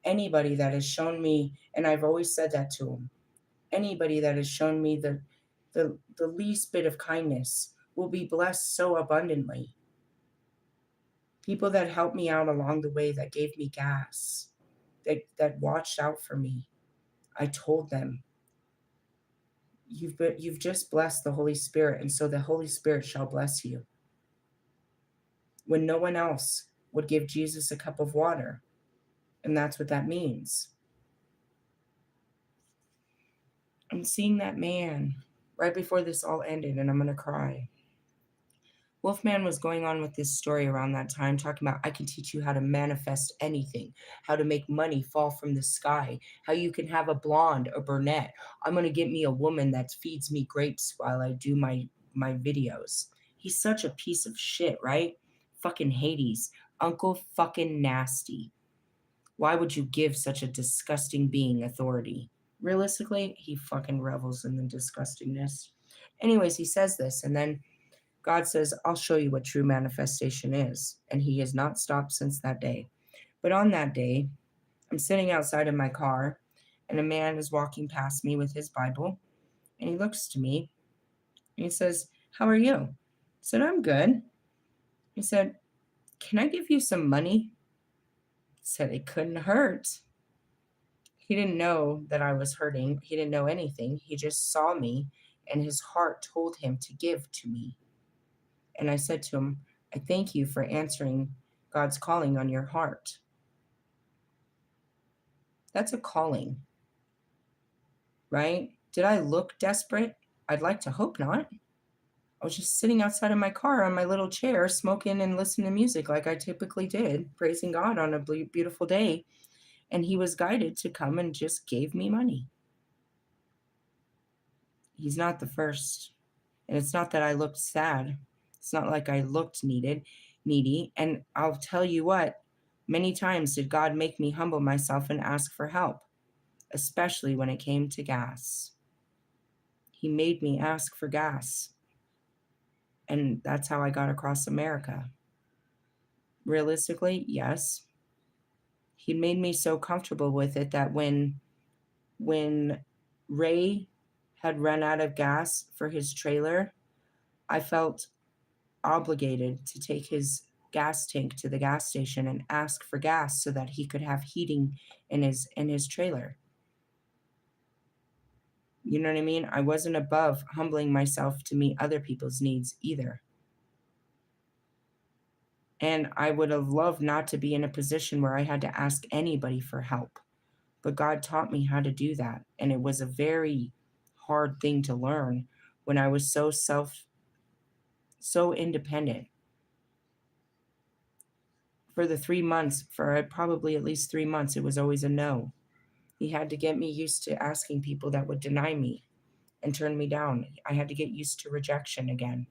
Anybody that has shown me, and I've always said that to him, anybody that has shown me the least bit of kindness will be blessed so abundantly. People that helped me out along the way, that gave me gas, that watched out for me, I told them, you've just blessed the Holy Spirit, and so the Holy Spirit shall bless you. When no one else would give Jesus a cup of water, and that's what that means. I'm seeing that man right before this all ended, and I'm going to cry. Wolfman was going on with this story around that time, talking about, I can teach you how to manifest anything, how to make money fall from the sky, how you can have a blonde, a brunette. I'm going to get me a woman that feeds me grapes while I do my videos. He's such a piece of shit, right? Fucking Hades. Uncle fucking nasty. Why would you give such a disgusting being authority? Realistically, he fucking revels in the disgustingness. Anyways, he says this, and then God says, I'll show you what true manifestation is. And he has not stopped since that day. But on that day, I'm sitting outside of my car, and a man is walking past me with his Bible, and he looks to me, and he says, how are you? I said, I'm good. He said, can I give you some money? I said, it couldn't hurt. He didn't know that I was hurting. He didn't know anything. He just saw me, and his heart told him to give to me. And I said to him, I thank you for answering God's calling on your heart. That's a calling, right? Did I look desperate? I'd like to hope not. I was just sitting outside of my car on my little chair, smoking and listening to music like I typically did, praising God on a beautiful day. And he was guided to come and just gave me money. He's not the first. And it's not that I looked sad. It's not like I looked needy. And I'll tell you what, many times did God make me humble myself and ask for help, especially when it came to gas. He made me ask for gas. And that's how I got across America. Realistically, yes. He made me so comfortable with it that when Ray had run out of gas for his trailer, I felt obligated to take his gas tank to the gas station and ask for gas so that he could have heating in his trailer. You know what I mean? I wasn't above humbling myself to meet other people's needs either. And I would have loved not to be in a position where I had to ask anybody for help. But God taught me how to do that. And it was a very hard thing to learn when I was so independent. For the 3 months, for probably at least 3 months, it was always a no. He had to get me used to asking people that would deny me and turn me down. I had to get used to rejection again.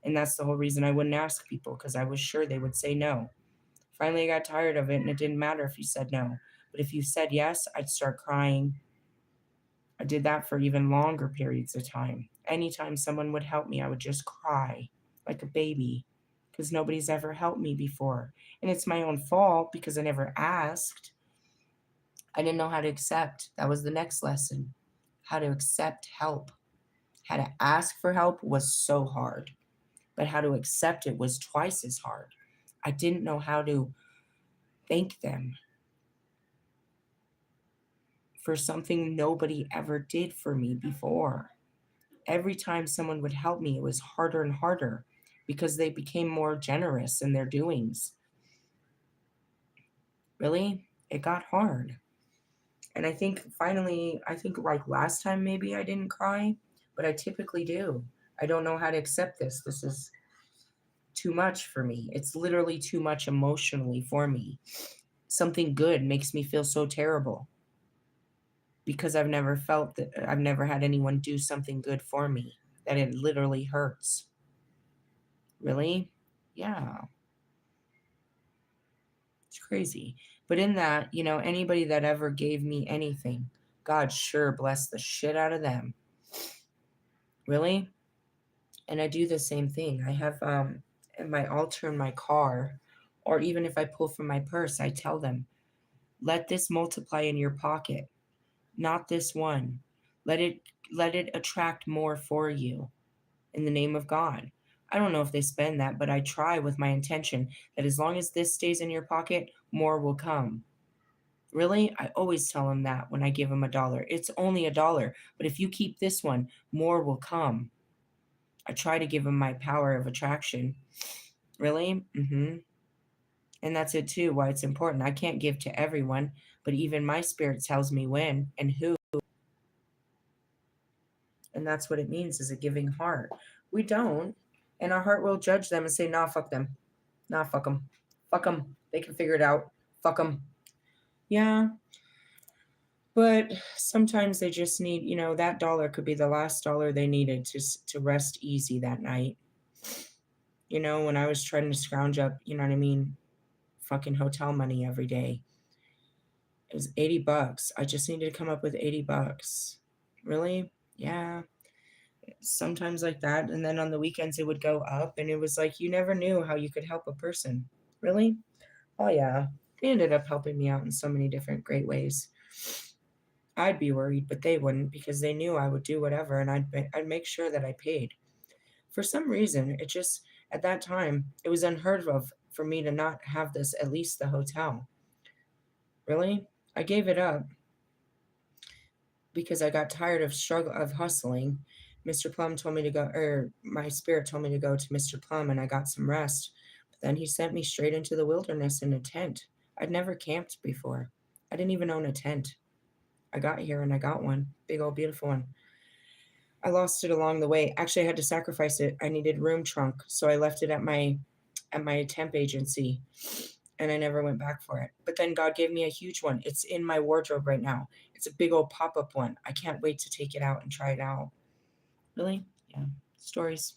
And that's the whole reason I wouldn't ask people, because I was sure they would say no. Finally, I got tired of it, and it didn't matter if you said no. But if you said yes, I'd start crying. I did that for even longer periods of time. Anytime someone would help me, I would just cry like a baby because nobody's ever helped me before. And it's my own fault because I never asked. I didn't know how to accept. That was the next lesson. How to accept help. How to ask for help was so hard, but how to accept it was twice as hard. I didn't know how to thank them for something nobody ever did for me before. Every time someone would help me, it was harder and harder because they became more generous in their doings. Really, it got hard. And I think finally, like last time, maybe I didn't cry, but I typically do. I don't know how to accept this. This is too much for me. It's literally too much emotionally for me. Something good makes me feel so terrible because I've never felt that, I've never had anyone do something good for me, that it literally hurts. Really? Yeah. It's crazy. But in that, anybody that ever gave me anything, God sure blessed the shit out of them. Really? And I do the same thing. I have in my altar in my car, or even if I pull from my purse, I tell them, let this multiply in your pocket, not this one. Let it attract more for you in the name of God. I don't know if they spend that, but I try with my intention that as long as this stays in your pocket, more will come. Really? I always tell them that when I give them $1. It's only $1, but if you keep this one, more will come. I try to give them my power of attraction. Really? And that's it too, why it's important. I can't give to everyone, but even my spirit tells me when and who. And that's what it means, is a giving heart. We don't. And our heart will judge them and say, nah, fuck them. Nah, fuck them. Fuck them. They can figure it out. Fuck them. Yeah. But sometimes they just need, that dollar could be the last dollar they needed to rest easy that night. When I was trying to scrounge up, you know what I mean, fucking hotel money every day. It was $80. I just needed to come up with $80. Really? Yeah. Sometimes like that. And then on the weekends it would go up, and it was like you never knew how you could help a person. Really? Oh yeah. They ended up helping me out in so many different great ways. I'd be worried, but they wouldn't, because they knew I would do whatever, and I'd make sure that I paid. For some reason, it just, at that time, it was unheard of for me to not have this, at least the hotel. Really? I gave it up because I got tired of hustling. Mr. Plum told me to go, or my spirit told me to go to Mr. Plum, and I got some rest. But then he sent me straight into the wilderness in a tent. I'd never camped before. I didn't even own a tent. I got here and I got one, big old beautiful one. I lost it along the way. Actually, I had to sacrifice it. I needed room trunk, so I left it at my temp agency, and I never went back for it. But then God gave me a huge one. It's in my wardrobe right now. It's a big old pop-up one. I can't wait to take it out and try it out. Really? Yeah. Stories.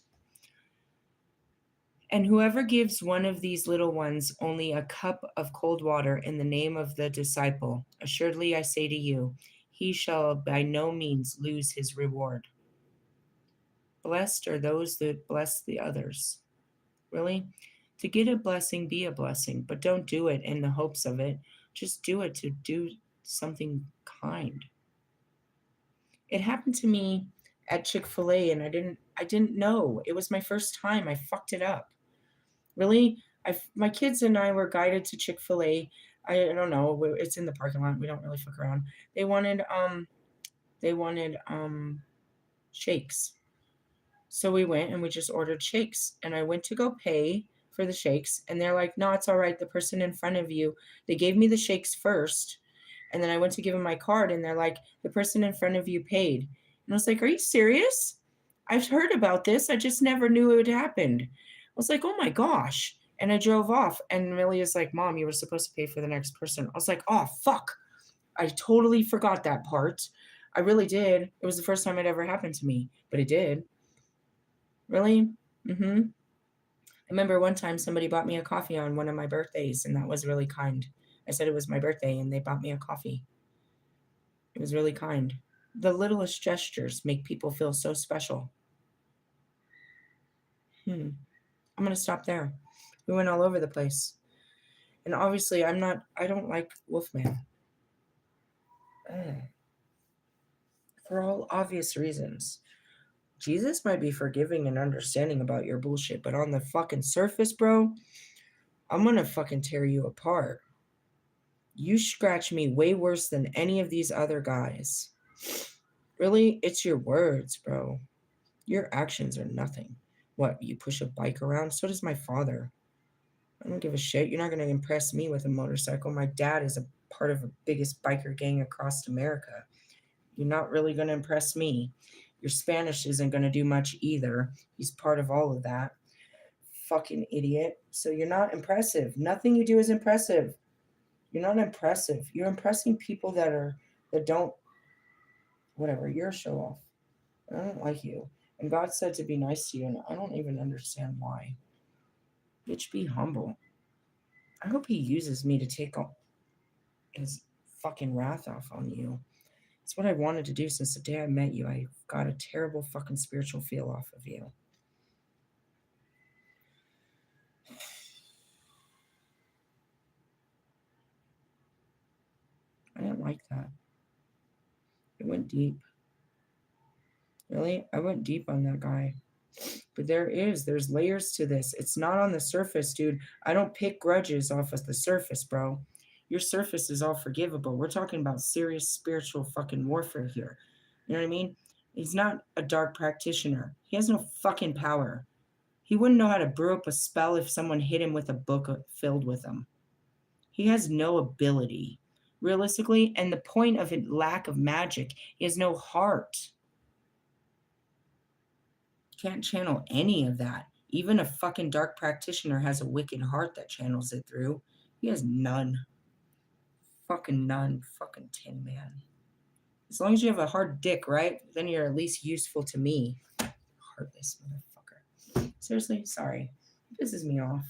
And whoever gives one of these little ones only a cup of cold water in the name of the disciple, assuredly I say to you, he shall by no means lose his reward. Blessed are those that bless the others. Really? To get a blessing, be a blessing, but don't do it in the hopes of it. Just do it to do something kind. It happened to me at Chick-fil-A and I didn't know. It was my first time. I fucked it up. Really? My kids and I were guided to Chick-fil-A. I don't know. It's in the parking lot. We don't really fuck around. They wanted shakes. So we went and we just ordered shakes. And I went to go pay for the shakes. And they're like, no, it's all right. The person in front of you, they gave me the shakes first. And then I went to give them my card. And they're like, the person in front of you paid. And I was like, are you serious? I've heard about this. I just never knew it happened. I was like, oh my gosh. And I drove off. And Millie is like, Mom, you were supposed to pay for the next person. I was like, oh, fuck. I totally forgot that part. I really did. It was the first time it ever happened to me, but it did. Really? Mm-hmm. I remember one time somebody bought me a coffee on one of my birthdays, and that was really kind. I said it was my birthday, and they bought me a coffee. It was really kind. The littlest gestures make people feel so special. I'm going to stop there. We went all over the place. And obviously, I don't like Wolfman. For all obvious reasons. Jesus might be forgiving and understanding about your bullshit, but on the fucking surface, bro, I'm gonna fucking tear you apart. You scratch me way worse than any of these other guys. Really, it's your words, bro. Your actions are nothing. What, you push a bike around? So does my father. I don't give a shit. You're not gonna impress me with a motorcycle. My dad is a part of the biggest biker gang across America. You're not really gonna impress me. Your Spanish isn't going to do much either. He's part of all of that. Fucking idiot. So you're not impressive. Nothing you do is impressive. You're not impressive. You're impressing people that don't, whatever, you're a show off. I don't like you. And God said to be nice to you, and I don't even understand why. Bitch, be humble. I hope he uses me to take his fucking wrath off on you. It's what I wanted to do since the day I met you. I got a terrible fucking spiritual feel off of you. I didn't like that. It went deep. Really? I went deep on that guy. But there's layers to this. It's not on the surface, dude. I don't pick grudges off of the surface, bro. Your surface is all forgivable. We're talking about serious spiritual fucking warfare here. You know what I mean? He's not a dark practitioner. He has no fucking power. He wouldn't know how to brew up a spell if someone hit him with a book filled with them. He has no ability, realistically. And the point of it, lack of magic, he has no heart. Can't channel any of that. Even a fucking dark practitioner has a wicked heart that channels it through. He has none. Fucking none. Fucking Tin Man. As long as you have a hard dick, right? Then you're at least useful to me. Heartless motherfucker. Seriously, sorry. It pisses me off.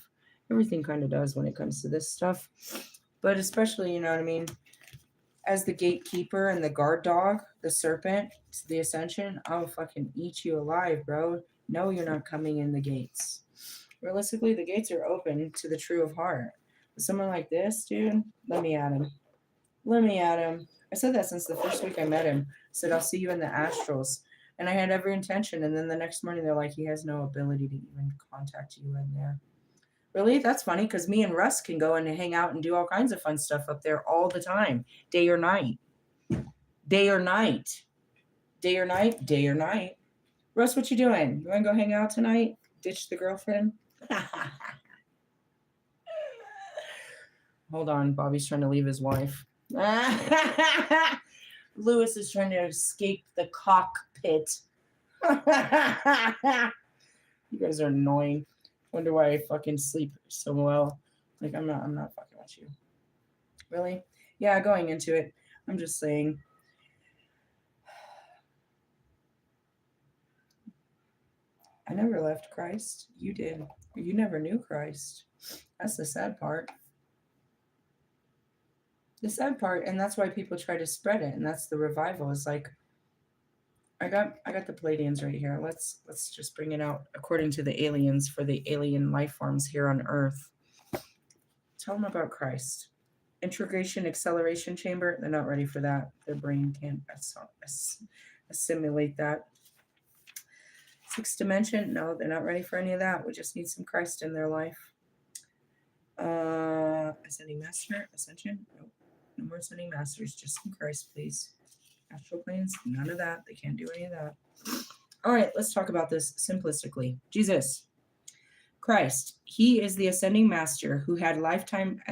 Everything kind of does when it comes to this stuff. But especially, you know what I mean? As the gatekeeper and the guard dog, the serpent, the ascension, I'll fucking eat you alive, bro. No, you're not coming in the gates. Realistically, the gates are open to the true of heart. But someone like this, dude, let me at him. Let me at him. I said that since the first week I met him. I said, I'll see you in the astrals. And I had every intention. And then the next morning, they're like, he has no ability to even contact you in there. Really? That's funny because me and Russ can go and hang out and do all kinds of fun stuff up there all the time, day or night. Day or night. Day or night. Day or night. Russ, what you doing? You want to go hang out tonight? Ditch the girlfriend? Hold on. Bobby's trying to leave his wife. Lewis is trying to escape the cockpit. You guys are annoying. Wonder why I fucking sleep so well. Like, I'm not fucking with you. Really? Yeah, going into it, I'm just saying. I never left Christ. You did. You never knew Christ. That's the sad part. The sad part, and that's why people try to spread it, and that's the revival. Is like, I got the Palladians right here. Let's just bring it out according to the aliens for the alien life forms here on Earth. Tell them about Christ. Integration acceleration chamber. They're not ready for that. Their brain can't assimilate that. Sixth dimension. No, they're not ready for any of that. We just need some Christ in their life. Ascending master. Ascension. Nope. No more ascending masters. Just some Christ, please. Astral planes. None of that. They can't do any of that. All right. Let's talk about this simplistically. Jesus. Christ, he is the ascending master who had a lifetime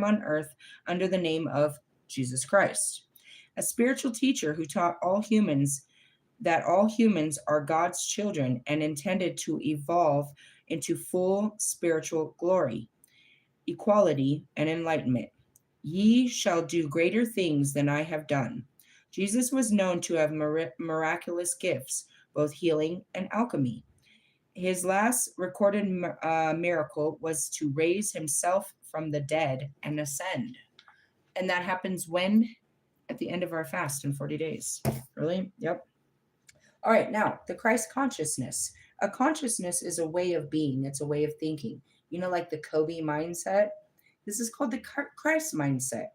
on earth under the name of Jesus Christ. A spiritual teacher who taught all humans that all humans are God's children and intended to evolve into full spiritual glory, equality, and enlightenment. Ye shall do greater things than I have done. Jesus was known to have miraculous gifts, both healing and alchemy. His last recorded miracle was to raise himself from the dead and ascend. And that happens when? At the end of our fast in 40 days. Really? Yep. All right, now, the Christ consciousness. A consciousness is a way of being. It's a way of thinking. You know, like the Kobe mindset? This is called the Christ mindset.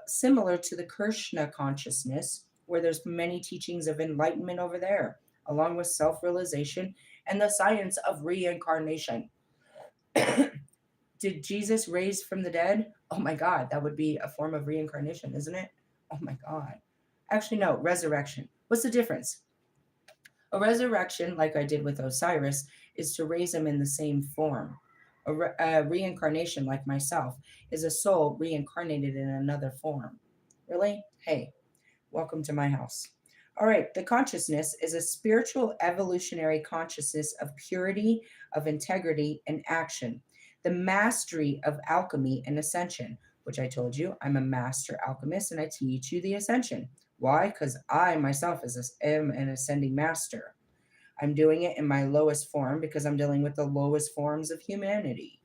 Similar to the Krishna consciousness, where there's many teachings of enlightenment over there, along with self-realization and the science of reincarnation. Did Jesus raise from the dead? Oh my God, that would be a form of reincarnation, isn't it? Oh my God. Actually, no, resurrection. What's the difference? A resurrection, like I did with Osiris, is to raise him in the same form. A reincarnation, like myself, is a soul reincarnated in another form. Really? Hey, welcome to my house. All right, the consciousness is a spiritual evolutionary consciousness of purity, of integrity, and action. The mastery of alchemy and ascension, which I told you, I'm a master alchemist and I teach you the ascension. Why? Because I myself am an ascending master. I'm doing it in my lowest form because I'm dealing with the lowest forms of humanity.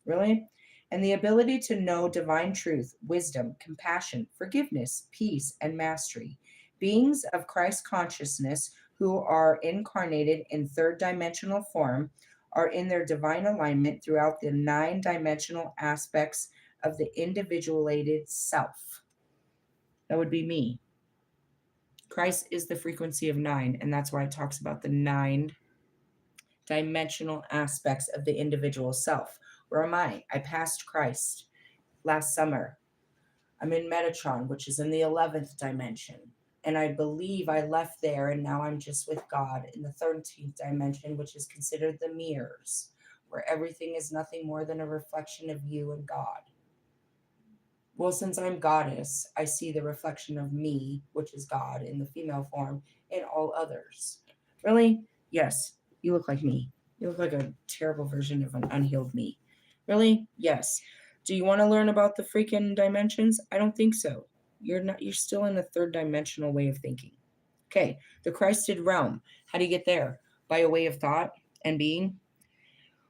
Really? And the ability to know divine truth, wisdom, compassion, forgiveness, peace, and mastery. Beings of Christ consciousness who are incarnated in third dimensional form are in their divine alignment throughout the 9-dimensional aspects of the individuated self. That would be me. Christ is the frequency of 9, and that's why it talks about the 9-dimensional aspects of the individual self. Where am I? I passed Christ last summer. I'm in Metatron, which is in the 11th dimension. And I believe I left there, and now I'm just with God in the 13th dimension, which is considered the mirrors, where everything is nothing more than a reflection of you and God. Well, since I'm goddess, I see the reflection of me, which is God, in the female form, in all others. Really? Yes, you look like me. You look like a terrible version of an unhealed me. Really? Yes. Do you want to learn about the freaking dimensions? I don't think so. You're still in the third dimensional way of thinking. Okay, the Christed realm. How do you get there? By a way of thought and being?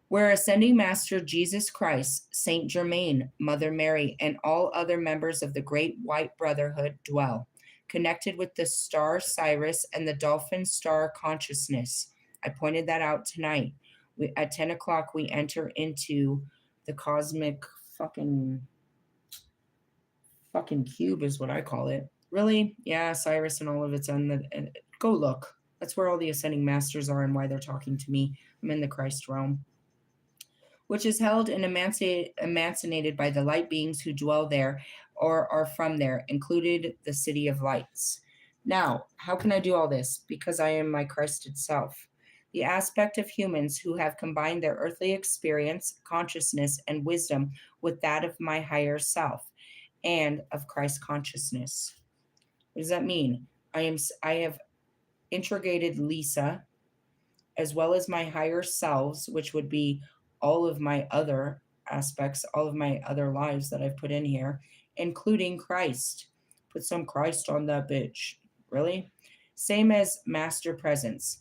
Where ascending master Jesus Christ, Saint Germain, Mother Mary, and all other members of the great white brotherhood dwell, connected with the star Sirius and the dolphin star consciousness. I pointed that out tonight. At 10 o'clock, we enter into the cosmic fucking cube is what I call it. Really? Yeah, Cyrus and all of it's on the... Go look. That's where all the ascending masters are and why they're talking to me. I'm in the Christ realm, which is held and emancipated by the light beings who dwell there or are from there, included the city of lights. Now, how can I do all this? Because I am my Christed self. The aspect of humans who have combined their earthly experience, consciousness, and wisdom with that of my higher self and of Christ consciousness. What does that mean? I have integrated Lisa, as well as my higher selves, which would be all of my other aspects, all of my other lives that I've put in here, including Christ. Put some Christ on that bitch. Really? Same as master presence.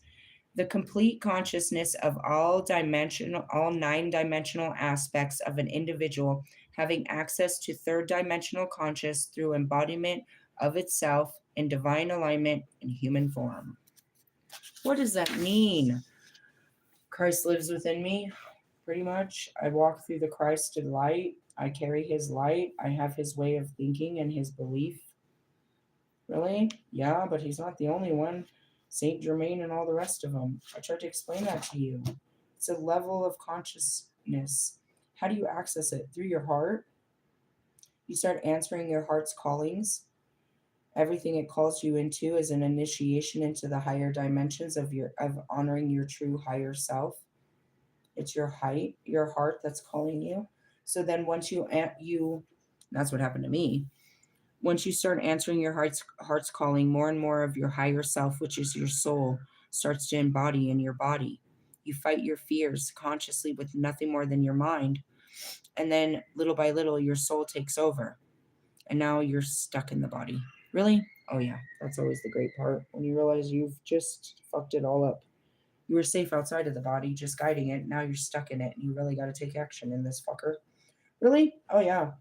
The complete consciousness of all 9-dimensional aspects of an individual having access to third dimensional conscious through embodiment of itself in divine alignment in human form. What does that mean? Christ lives within me, pretty much. I walk through the Christed light. I carry his light. I have his way of thinking and his belief. Really? Yeah, but he's not the only one. Saint Germain and all the rest of them. I tried to explain that to you. It's a level of consciousness. How do you access it? Through your heart. You start answering your heart's callings. Everything it calls you into is an initiation into the higher dimensions of honoring your true higher self. It's your heart that's calling you. So then once you that's what happened to me. Once you start answering your heart's calling, more and more of your higher self, which is your soul, starts to embody in your body. You fight your fears consciously with nothing more than your mind. And then little by little, your soul takes over. And now you're stuck in the body. Really? Oh, yeah. That's always the great part. When you realize you've just fucked it all up. You were safe outside of the body, just guiding it. Now you're stuck in it. And you really got to take action in this fucker. Really? Oh, yeah.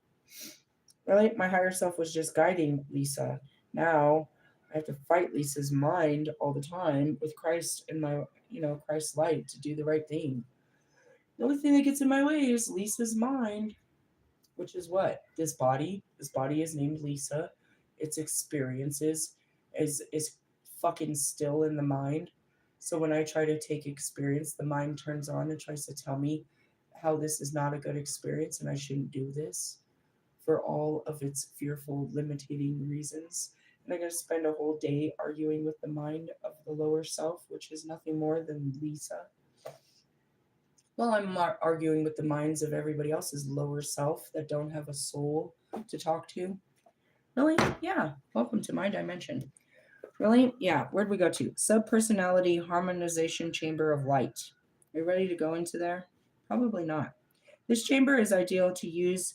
Really? My higher self was just guiding Lisa. Now I have to fight Lisa's mind all the time with Christ in my, Christ's light to do the right thing. The only thing that gets in my way is Lisa's mind, which is what? This body. This body is named Lisa. Its experiences is fucking still in the mind. So when I try to take experience, the mind turns on and tries to tell me how this is not a good experience and I shouldn't do this for all of its fearful, limiting reasons. And I gotta spend a whole day arguing with the mind of the lower self, which is nothing more than Lisa. Well, I'm arguing with the minds of everybody else's lower self that don't have a soul to talk to. Really? Yeah. Welcome to my dimension. Really? Yeah. Where'd we go to? Subpersonality harmonization chamber of light. Are you ready to go into there? Probably not. This chamber is ideal to use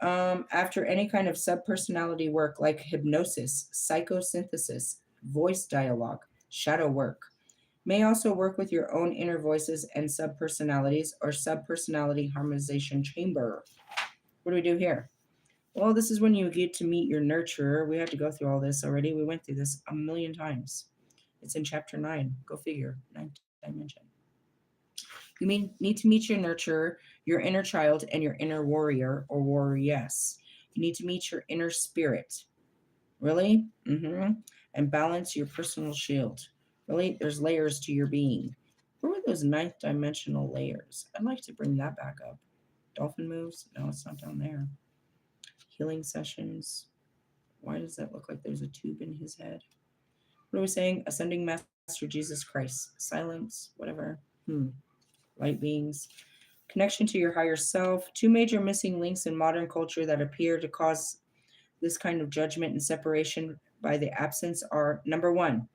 after any kind of subpersonality work like hypnosis, psychosynthesis, voice dialogue, shadow work. May also work with your own inner voices and subpersonalities or subpersonality harmonization chamber. What do we do here? Well, this is when you get to meet your nurturer. We had to go through all this already. We went through this a million times. It's in chapter 9. Go figure. 9th dimension. Need to meet your nurturer, your inner child, and your inner warrior or warrioress. You need to meet your inner spirit. Really? Mm-hmm. And balance your personal shield. Really? There's layers to your being. Where were those 9th dimensional layers? I'd like to bring that back up. Dolphin moves? No, it's not down there. Healing sessions. Why does that look like there's a tube in his head? What are we saying? Ascending Master Jesus Christ. Silence, whatever. Light beings. Connection to your higher self. 2 major missing links in modern culture that appear to cause this kind of judgment and separation by the absence are: number 1,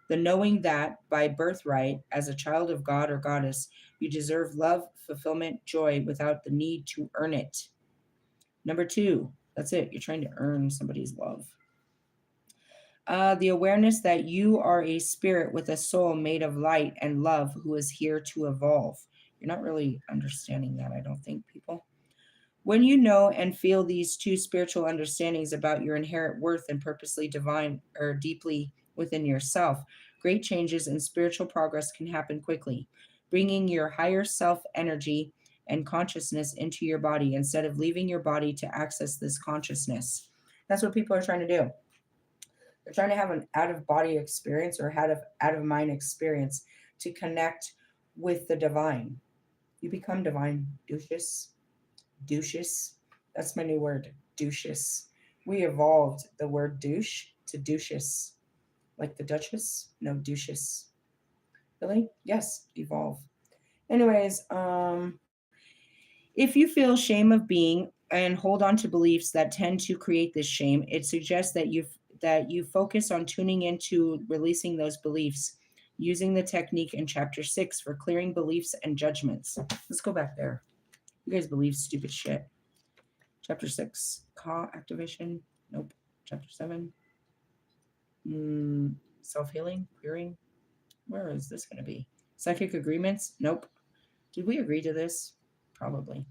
the knowing that by birthright, as a child of God or goddess, you deserve love, fulfillment, joy without the need to earn it. Number 2, that's it. You're trying to earn somebody's love. The awareness that you are a spirit with a soul made of light and love who is here to evolve. You're not really understanding that, I don't think, people. When you know and feel these 2 spiritual understandings about your inherent worth and purposely divine or deeply within yourself, great changes and spiritual progress can happen quickly, bringing your higher self energy and consciousness into your body instead of leaving your body to access this consciousness. That's what people are trying to do. They're trying to have an out-of-body experience or out-of-mind experience to connect with the divine. You become divine, douches. Douches. That's my new word, douches. We evolved the word douche to douches. Like the Duchess? No, douches. Really? Yes, evolve. Anyways, if you feel shame of being and hold on to beliefs that tend to create this shame, it suggests that you focus on tuning into releasing those beliefs using the technique in chapter 6 for clearing beliefs and judgments. Let's go back there. You guys believe stupid shit. Chapter 6, Ka activation. Nope. Chapter 7. Self-healing, queering. Where is this going to be? Psychic agreements. Nope. Did we agree to this? Probably.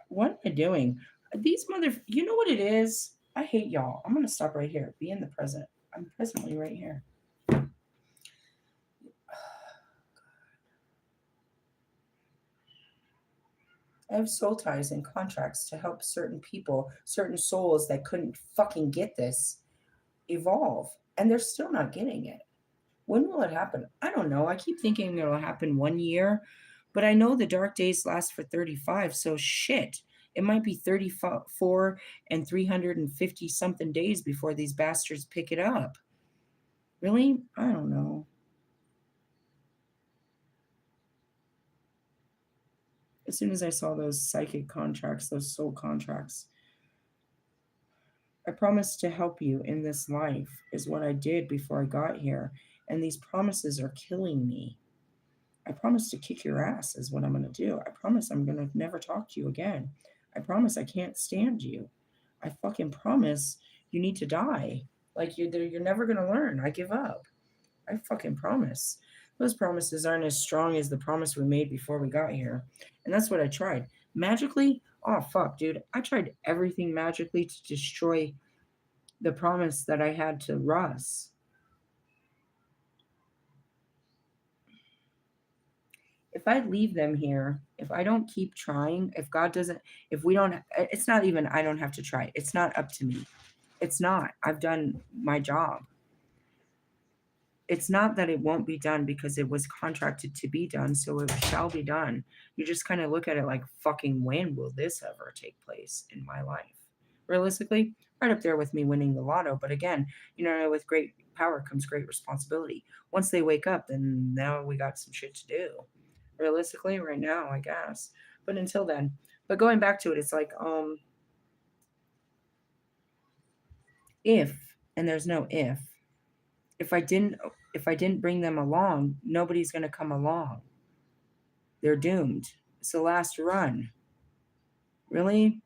What am I doing? These you know what it is? I hate y'all. I'm going to stop right here. Be in the present. I'm presently right here. I have soul ties and contracts to help certain people, certain souls that couldn't fucking get this, evolve. And they're still not getting it. When will it happen? I don't know. I keep thinking it'll happen 1 year, but I know the dark days last for 35. So shit. It might be 34 and 350 something days before these bastards pick it up. Really? I don't know. As soon as I saw those psychic contracts, those soul contracts, I promised to help you in this life, is what I did before I got here. And these promises are killing me. I promise to kick your ass, is what I'm going to do. I promise I'm going to never talk to you again. I promise I can't stand you. I fucking promise you need to die. Like you're never going to learn. I give up. I fucking promise. Those promises aren't as strong as the promise we made before we got here. And that's what I tried. Magically? Oh, fuck, dude. I tried everything magically to destroy the promise that I had to Russ. If I leave them here, if I don't keep trying, if God doesn't, if we don't, it's not even, I don't have to try. It's not up to me. It's not. I've done my job. It's not that it won't be done because it was contracted to be done, so it shall be done. You just kind of look at it like, fucking when will this ever take place in my life? Realistically, right up there with me winning the lotto. But again, with great power comes great responsibility. Once they wake up, then now we got some shit to do. Realistically, right now, I guess. But until then, but going back to it, it's like, if, and there's no if I didn't bring them along, nobody's going to come along. They're doomed. It's the last run. Really?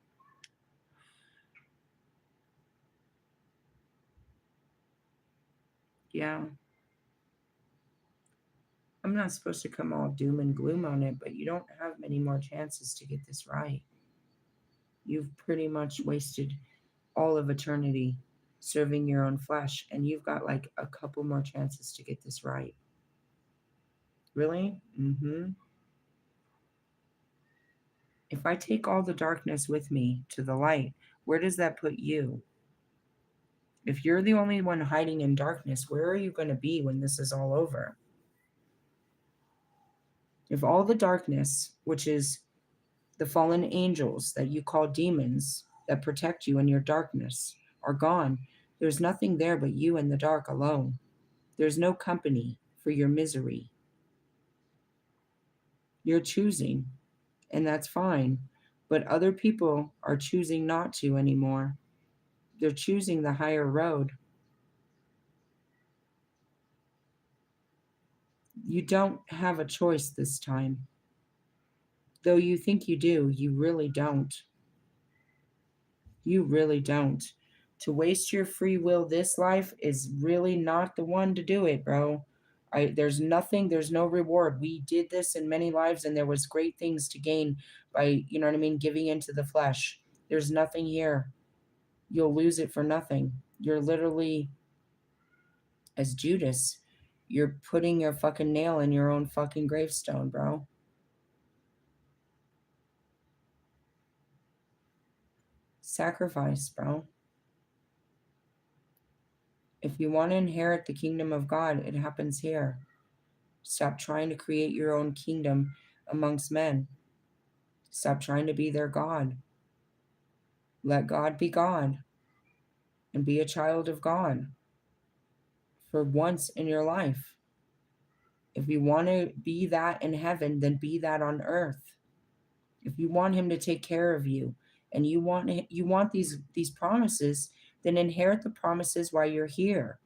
Yeah. I'm not supposed to come all doom and gloom on it, but you don't have many more chances to get this right. You've pretty much wasted all of eternity serving your own flesh, and you've got like a couple more chances to get this right. Really? Mm-hmm. If I take all the darkness with me to the light, where does that put you? If you're the only one hiding in darkness, where are you going to be when this is all over? If all the darkness, which is the fallen angels that you call demons that protect you in your darkness, are gone, there's nothing there but you in the dark alone. There's no company for your misery. You're choosing, and that's fine. But other people are choosing not to anymore. They're choosing the higher road. You don't have a choice this time. Though you think you do, you really don't. You really don't. To waste your free will this life is really not the one to do it, bro. There's nothing, there's no reward. We did this in many lives and there was great things to gain by, giving into the flesh. There's nothing here. You'll lose it for nothing. You're literally, as Judas, you're putting your fucking nail in your own fucking gravestone, bro. Sacrifice, bro. If you want to inherit the kingdom of God, it happens here. Stop trying to create your own kingdom amongst men. Stop trying to be their God. Let God be God and be a child of God for once in your life. If you want to be that in heaven, then be that on earth. If you want him to take care of you and you want these promises, then inherit the promises while you're here.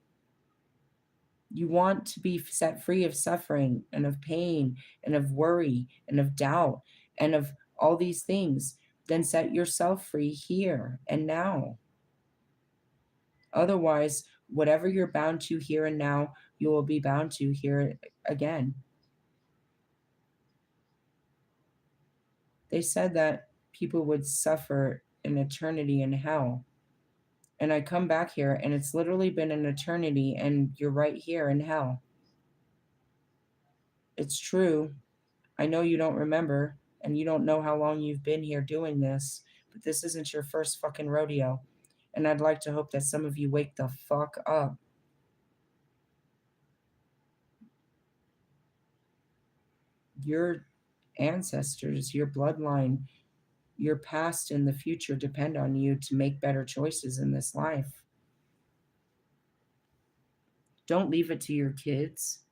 You want to be set free of suffering and of pain and of worry and of doubt and of all these things, then set yourself free here and now. Otherwise, whatever you're bound to here and now, you will be bound to here again. They said that people would suffer an eternity in hell. And I come back here and it's literally been an eternity and you're right here in hell. It's true. I know you don't remember and you don't know how long you've been here doing this, but this isn't your first fucking rodeo. And I'd like to hope that some of you wake the fuck up. Your ancestors, your bloodline, your past and the future depend on you to make better choices in this life. Don't leave it to your kids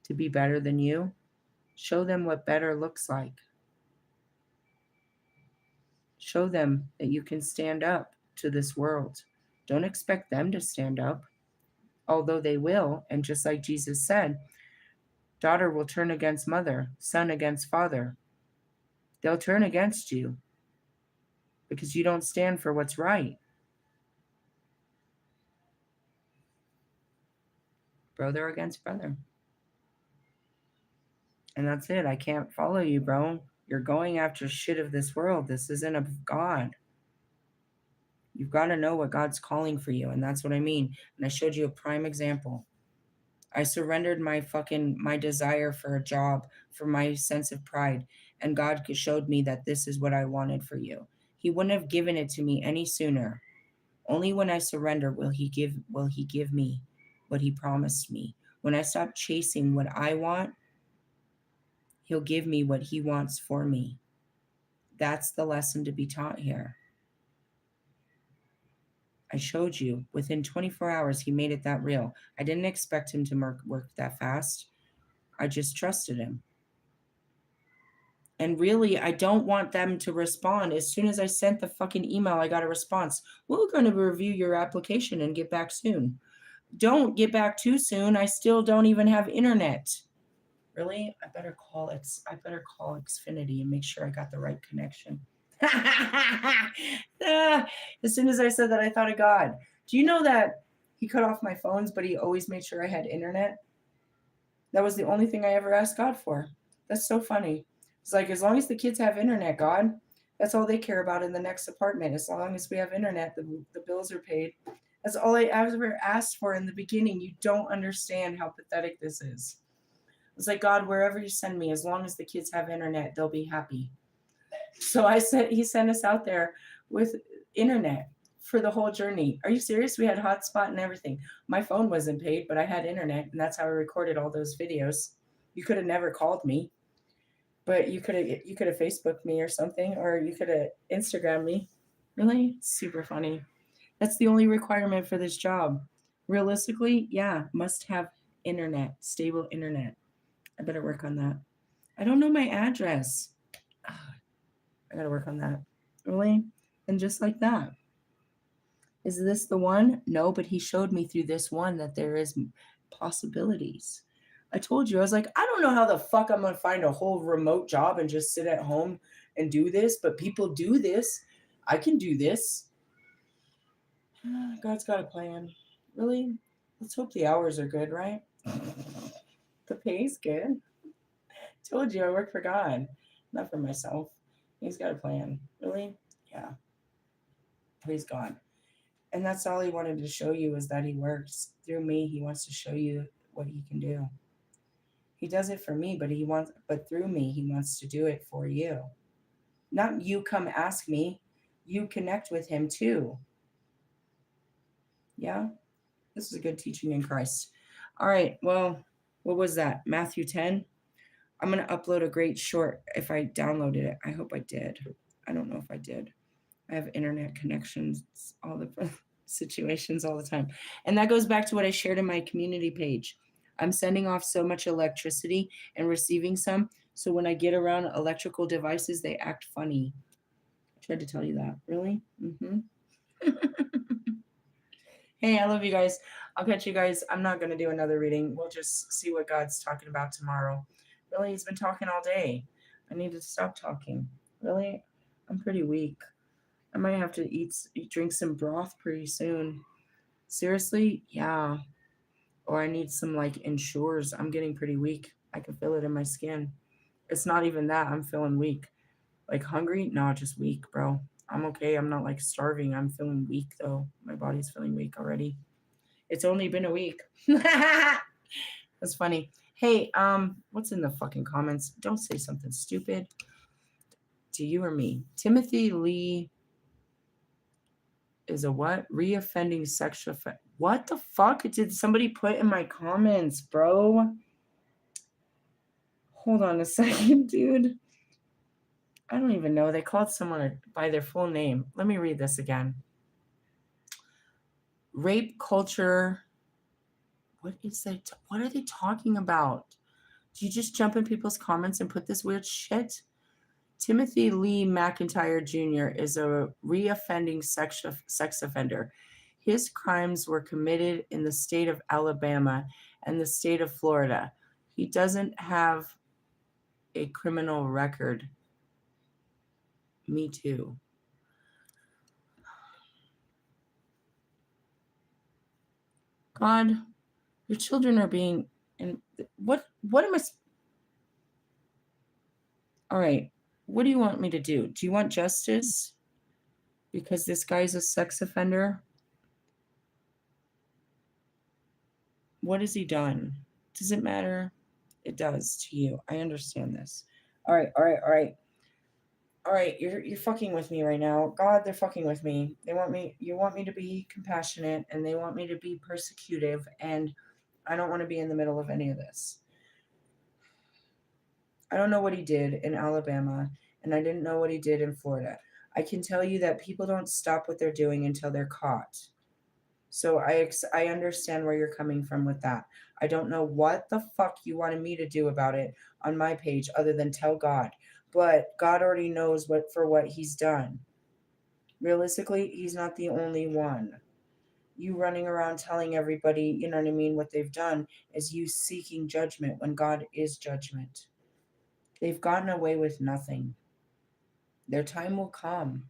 to be better than you. Show them what better looks like. Show them that you can stand up to this world. Don't expect them to stand up, although they will. And just like Jesus said, daughter will turn against mother, son against father. They'll turn against you because you don't stand for what's right. Brother against brother. And that's it. I can't follow you, bro. You're going after shit of this world. This isn't of God. You've got to know what God's calling for you. And that's what I mean. And I showed you a prime example. I surrendered my desire for a job, for my sense of pride. And God showed me that this is what I wanted for you. He wouldn't have given it to me any sooner. Only when I surrender will he give me what he promised me. When I stop chasing what I want, he'll give me what he wants for me. That's the lesson to be taught here. I showed you within 24 hours, he made it that real. I didn't expect him to work that fast. I just trusted him. And really, I don't want them to respond. As soon as I sent the fucking email, I got a response. We're going to review your application and get back soon. Don't get back too soon. I still don't even have internet. Really? I better call Xfinity and make sure I got the right connection. As soon as I said that, I thought of God. Do you know that he cut off my phones, but he always made sure I had internet? That was the only thing I ever asked God for. That's so funny. It's like, as long as the kids have internet, God, that's all they care about in the next apartment. As long as we have internet, the bills are paid. That's all I ever asked for in the beginning. You don't understand how pathetic this is. It's like, God, wherever you send me, as long as the kids have internet, they'll be happy. So he sent us out there with internet for the whole journey. Are you serious? We had hotspot and everything. My phone wasn't paid, but I had internet, and that's how I recorded all those videos. You could have never called me, but you could have Facebooked me or something, or you could have Instagrammed me. Really? Super funny. That's the only requirement for this job. Realistically, yeah, must have internet, stable internet. I better work on that. I don't know my address. I gotta work on that. Really? And just like that. Is this the one? No, but he showed me through this one that there is possibilities. I told you, I was like, I don't know how the fuck I'm gonna find a whole remote job and just sit at home and do this, but people do this. I can do this. God's got a plan. Really? Let's hope the hours are good, right? The pay's good. Told you I work for God, not for myself. He's got a plan. Really? Yeah. Praise God. And that's all he wanted to show you, is that he works through me. He wants to show you what he can do. He does it for me, but through me, he wants to do it for you. Not you come ask me. You connect with him too. Yeah? This is a good teaching in Christ. All right. Well, what was that? Matthew 10? I'm going to upload a great short if I downloaded it. I hope I did. I don't know if I did. I have internet connections, all the situations all the time. And that goes back to what I shared in my community page. I'm sending off so much electricity and receiving some. So when I get around electrical devices, they act funny. I tried to tell you that. Really? Mm-hmm. Hey, I love you guys. I'll catch you guys. I'm not going to do another reading. We'll just see what God's talking about tomorrow. Really, he's been talking all day. I need to stop talking. Really? I'm pretty weak. I might have to drink some broth pretty soon. Seriously? Yeah. Or I need some Ensures. I'm getting pretty weak. I can feel it in my skin. It's not even that. I'm feeling weak. Hungry? No, just weak, bro. I'm okay. I'm not like starving. I'm feeling weak though. My body's feeling weak already. It's only been a week. That's funny. Hey, what's in the fucking comments? Don't say something stupid. To you or me. Timothy Lee is a what? Reoffending sexual what the fuck did somebody put in my comments, bro? Hold on a second, dude. I don't even know. They called someone by their full name. Let me read this again. Rape culture. What is that? What are they talking about? Do you just jump in people's comments and put this weird shit? Timothy Lee McIntyre Jr. is a reoffending sex offender. His crimes were committed in the state of Alabama and the state of Florida. He doesn't have a criminal record. Me too. God, your children are being... And what am I... All right. What do you want me to do? Do you want justice? Because this guy's a sex offender? What has he done? Does it matter? It does to you. I understand this. All right. You're fucking with me right now. God, they're fucking with me. You want me to be compassionate, and they want me to be persecutive, and I don't want to be in the middle of any of this. I don't know what he did in Alabama, and I didn't know what he did in Florida. I can tell you that people don't stop what they're doing until they're caught. So I understand where you're coming from with that. I don't know what the fuck you wanted me to do about it on my page other than tell God. But God already knows what he's done. Realistically, he's not the only one. You running around telling everybody, you know what I mean, what they've done is you seeking judgment when God is judgment. They've gotten away with nothing. Their time will come.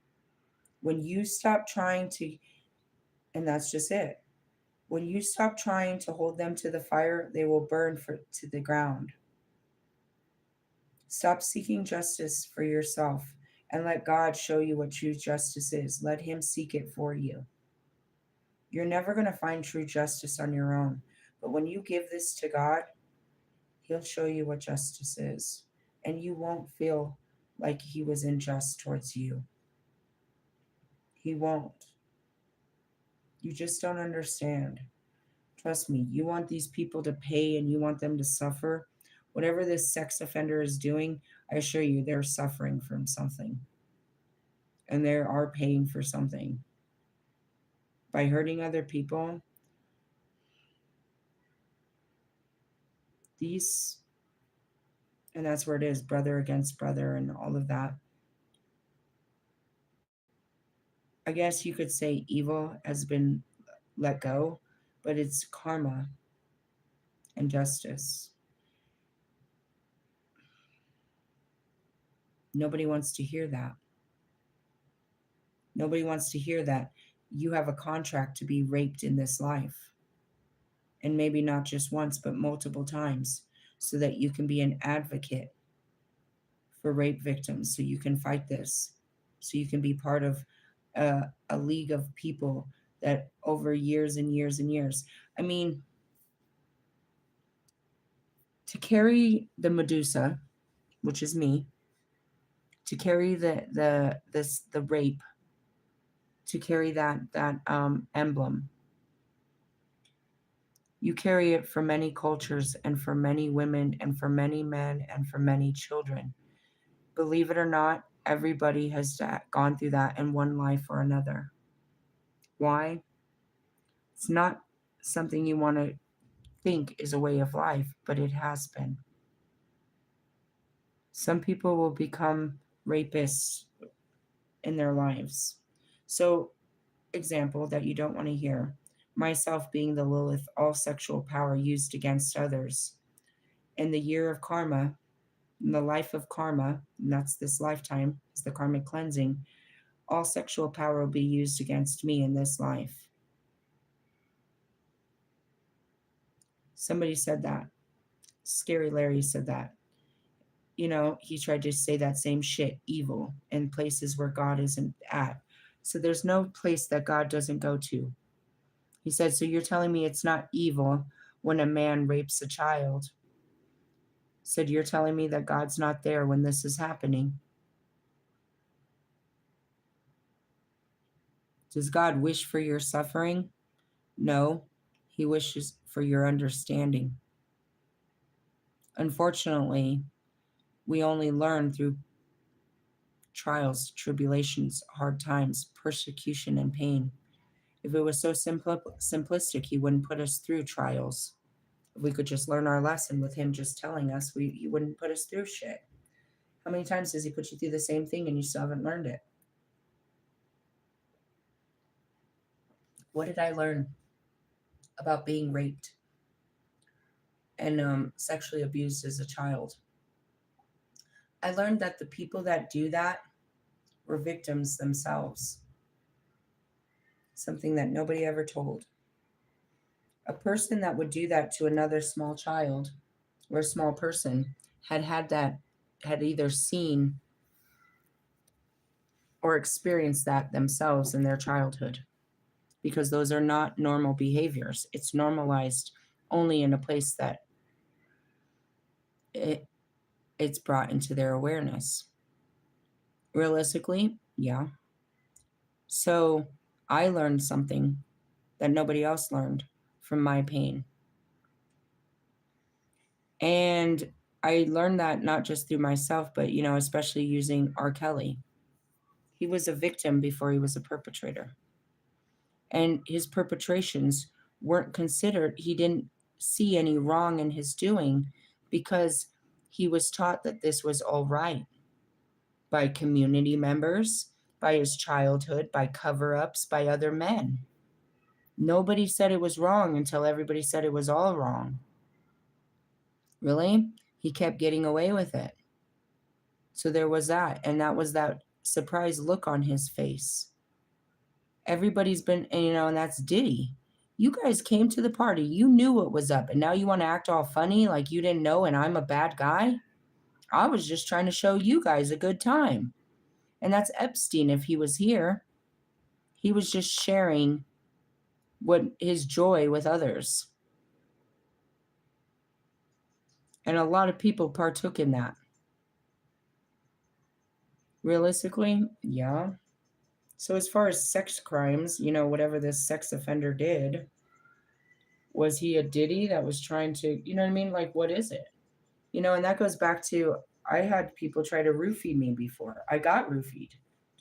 When you stop trying to, and that's just it. When you stop trying to hold them to the fire, they will burn to the ground. Stop seeking justice for yourself and let God show you what true justice is. Let him seek it for you. You're never going to find true justice on your own. But when you give this to God, he'll show you what justice is. And you won't feel like he was unjust towards you. He won't. You just don't understand. Trust me, you want these people to pay and you want them to suffer. Whatever this sex offender is doing, I assure you, they're suffering from something. And they are paying for something. By hurting other people, and that's where it is, brother against brother and all of that. I guess you could say evil has been let go, but it's karma and justice. Nobody wants to hear that. Nobody wants to hear that you have a contract to be raped in this life. And maybe not just once, but multiple times, so that you can be an advocate for rape victims, so you can fight this, so you can be part of a league of people that over years and years and years. I mean, to carry the Medusa, which is me, to carry the rape, to carry that emblem. You carry it for many cultures and for many women and for many men and for many children. Believe it or not, everybody has gone through that in one life or another. Why? It's not something you want to think is a way of life, but it has been. Some people will become rapists in their lives. So, example that you don't want to hear. Myself being the Lilith, all sexual power used against others. In the year of karma, in the life of karma, and that's this lifetime, is the karmic cleansing, all sexual power will be used against me in this life. Somebody said that. Scary Larry said that. he tried to say that same shit, evil, in places where God isn't at. So there's no place that God doesn't go to. He said, so you're telling me it's not evil when a man rapes a child? Said, you're telling me that God's not there when this is happening? Does God wish for your suffering? No, he wishes for your understanding. Unfortunately, we only learn through trials, tribulations, hard times, persecution, and pain. If it was so simplistic, he wouldn't put us through trials. If we could just learn our lesson with him just telling us, he wouldn't put us through shit. How many times does he put you through the same thing and you still haven't learned it? What did I learn about being raped and sexually abused as a child? I learned that the people that do that were victims themselves. Something that nobody ever told. A person that would do that to another small child or a small person had either seen or experienced that themselves in their childhood, because those are not normal behaviors. It's normalized only in a place that it's brought into their awareness. Realistically, yeah. So I learned something that nobody else learned from my pain. And I learned that not just through myself, but, especially using R. Kelly. He was a victim before he was a perpetrator. And his perpetrations weren't considered, he didn't see any wrong in his doing because he was taught that this was all right by community members, by his childhood, by cover-ups, by other men. Nobody said it was wrong until everybody said it was all wrong. Really? He kept getting away with it. So there was that, and that was that surprised look on his face. Everybody's been, and that's Diddy. You guys came to the party. You knew what was up, and now you want to act all funny like you didn't know and I'm a bad guy? I was just trying to show you guys a good time. And that's Epstein if he was here. He was just sharing his joy with others. And a lot of people partook in that. Realistically, yeah. So as far as sex crimes, whatever this sex offender did, was he a Diddy that was trying to, you know what I mean? Like, what is it? And that goes back to, I had people try to roofie me before. I got roofied.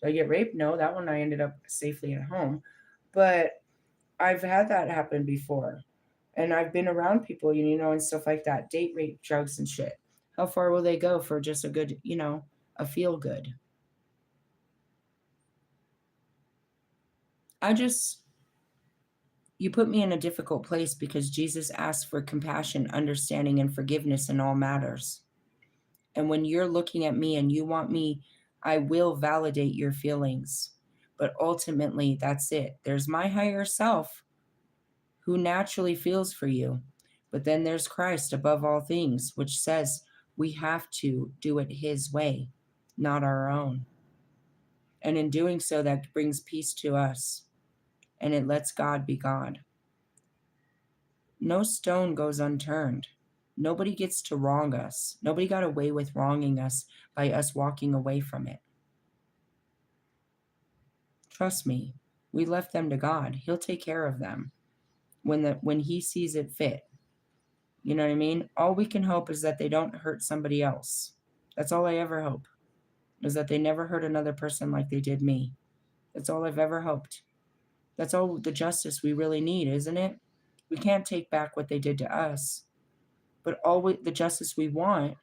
Did I get raped? No, that one I ended up safely at home. But I've had that happen before. And I've been around people, and stuff like that, date rape, drugs and shit. How far will they go for just a good, a feel good? You put me in a difficult place because Jesus asked for compassion, understanding, and forgiveness in all matters. And when you're looking at me and you want me, I will validate your feelings. But ultimately, that's it. There's my higher self who naturally feels for you. But then there's Christ above all things, which says we have to do it his way, not our own. And in doing so, that brings peace to us. And it lets God be God. No stone goes unturned. Nobody gets to wrong us. Nobody got away with wronging us by us walking away from it. Trust me, we left them to God. He'll take care of them when he sees it fit. You know what I mean? All we can hope is that they don't hurt somebody else. That's all I ever hope, is that they never hurt another person like they did me. That's all I've ever hoped. That's all the justice we really need, isn't it? We can't take back what they did to us, but the justice we want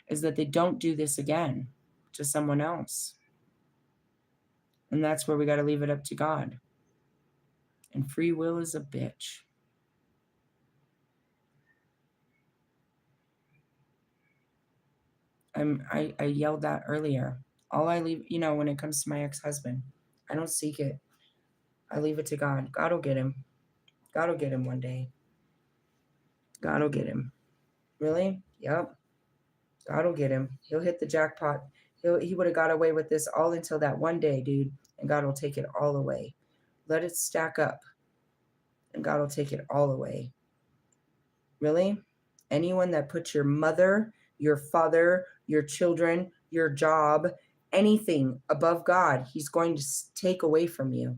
is that they don't do this again to someone else. And that's where we got to leave it up to God. And free will is a bitch. I yelled that earlier. All I leave, when it comes to my ex-husband, I don't seek it. I leave it to God. God will get him. God will get him one day. God will get him. Really? Yep. God will get him. He'll hit the jackpot. He would have got away with this all until that one day, dude, and God will take it all away. Let it stack up, and God will take it all away. Really? Anyone that puts your mother, your father, your children, your job, anything above God, he's going to take away from you,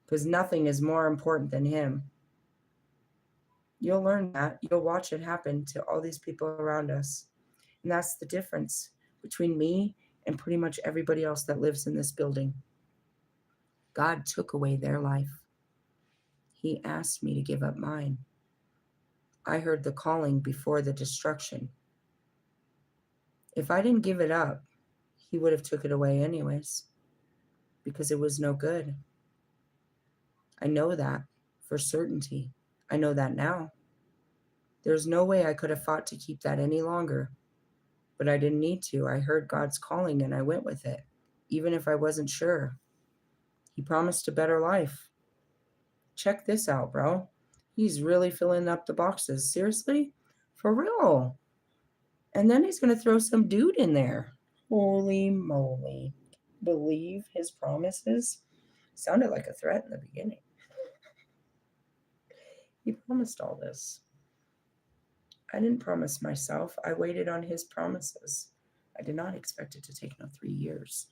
because nothing is more important than him. You'll learn that. You'll watch it happen to all these people around us. And that's the difference between me and pretty much everybody else that lives in this building. God took away their life. He asked me to give up mine. I heard the calling before the destruction. If I didn't give it up, he would have took it away anyways, because it was no good. I know that for certainty. I know that now. There's no way I could have fought to keep that any longer, but I didn't need to. I heard God's calling and I went with it, even if I wasn't sure. He promised a better life. Check this out, bro. He's really filling up the boxes. Seriously? For real. And then he's going to throw some dude in there. Holy moly. Believe his promises? Sounded like a threat in the beginning. He promised all this. I didn't promise myself. I waited on his promises. I did not expect it to take 3 years.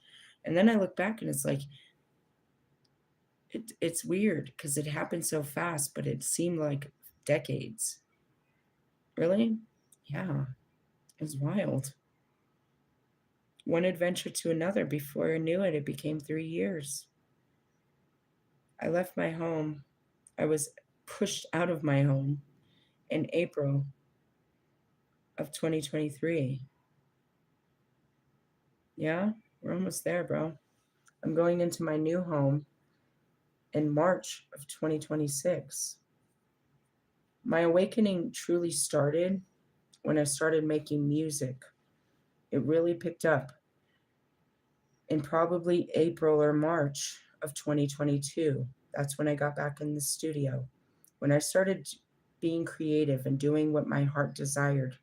And then I look back and it's like, it's weird because it happened so fast, but it seemed like decades. Really? Yeah. It was wild. One adventure to another. Before I knew it, it became 3 years. I left my home. I was pushed out of my home in April of 2023. Yeah, we're almost there, bro. I'm going into my new home in March of 2026. My awakening truly started when I started making music. It really picked up in probably April or March of 2022. That's when I got back in the studio. When I started being creative and doing what my heart desired.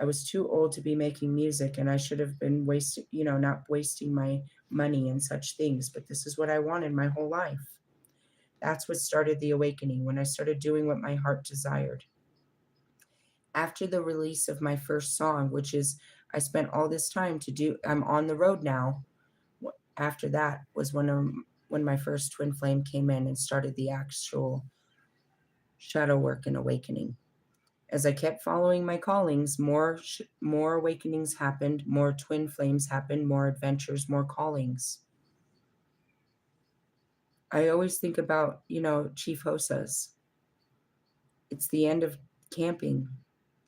I was too old to be making music, and I should have been not wasting my money and such things, but this is what I wanted my whole life. That's what started the awakening, when I started doing what my heart desired. After the release of my first song, which is, I spent all this time to do, I'm on the road now. After that was when my first twin flame came in and started the actual shadow work and awakening. As I kept following my callings, more awakenings happened, more twin flames happened, more adventures, more callings. I always think about, Chief Hosas. It's the end of camping.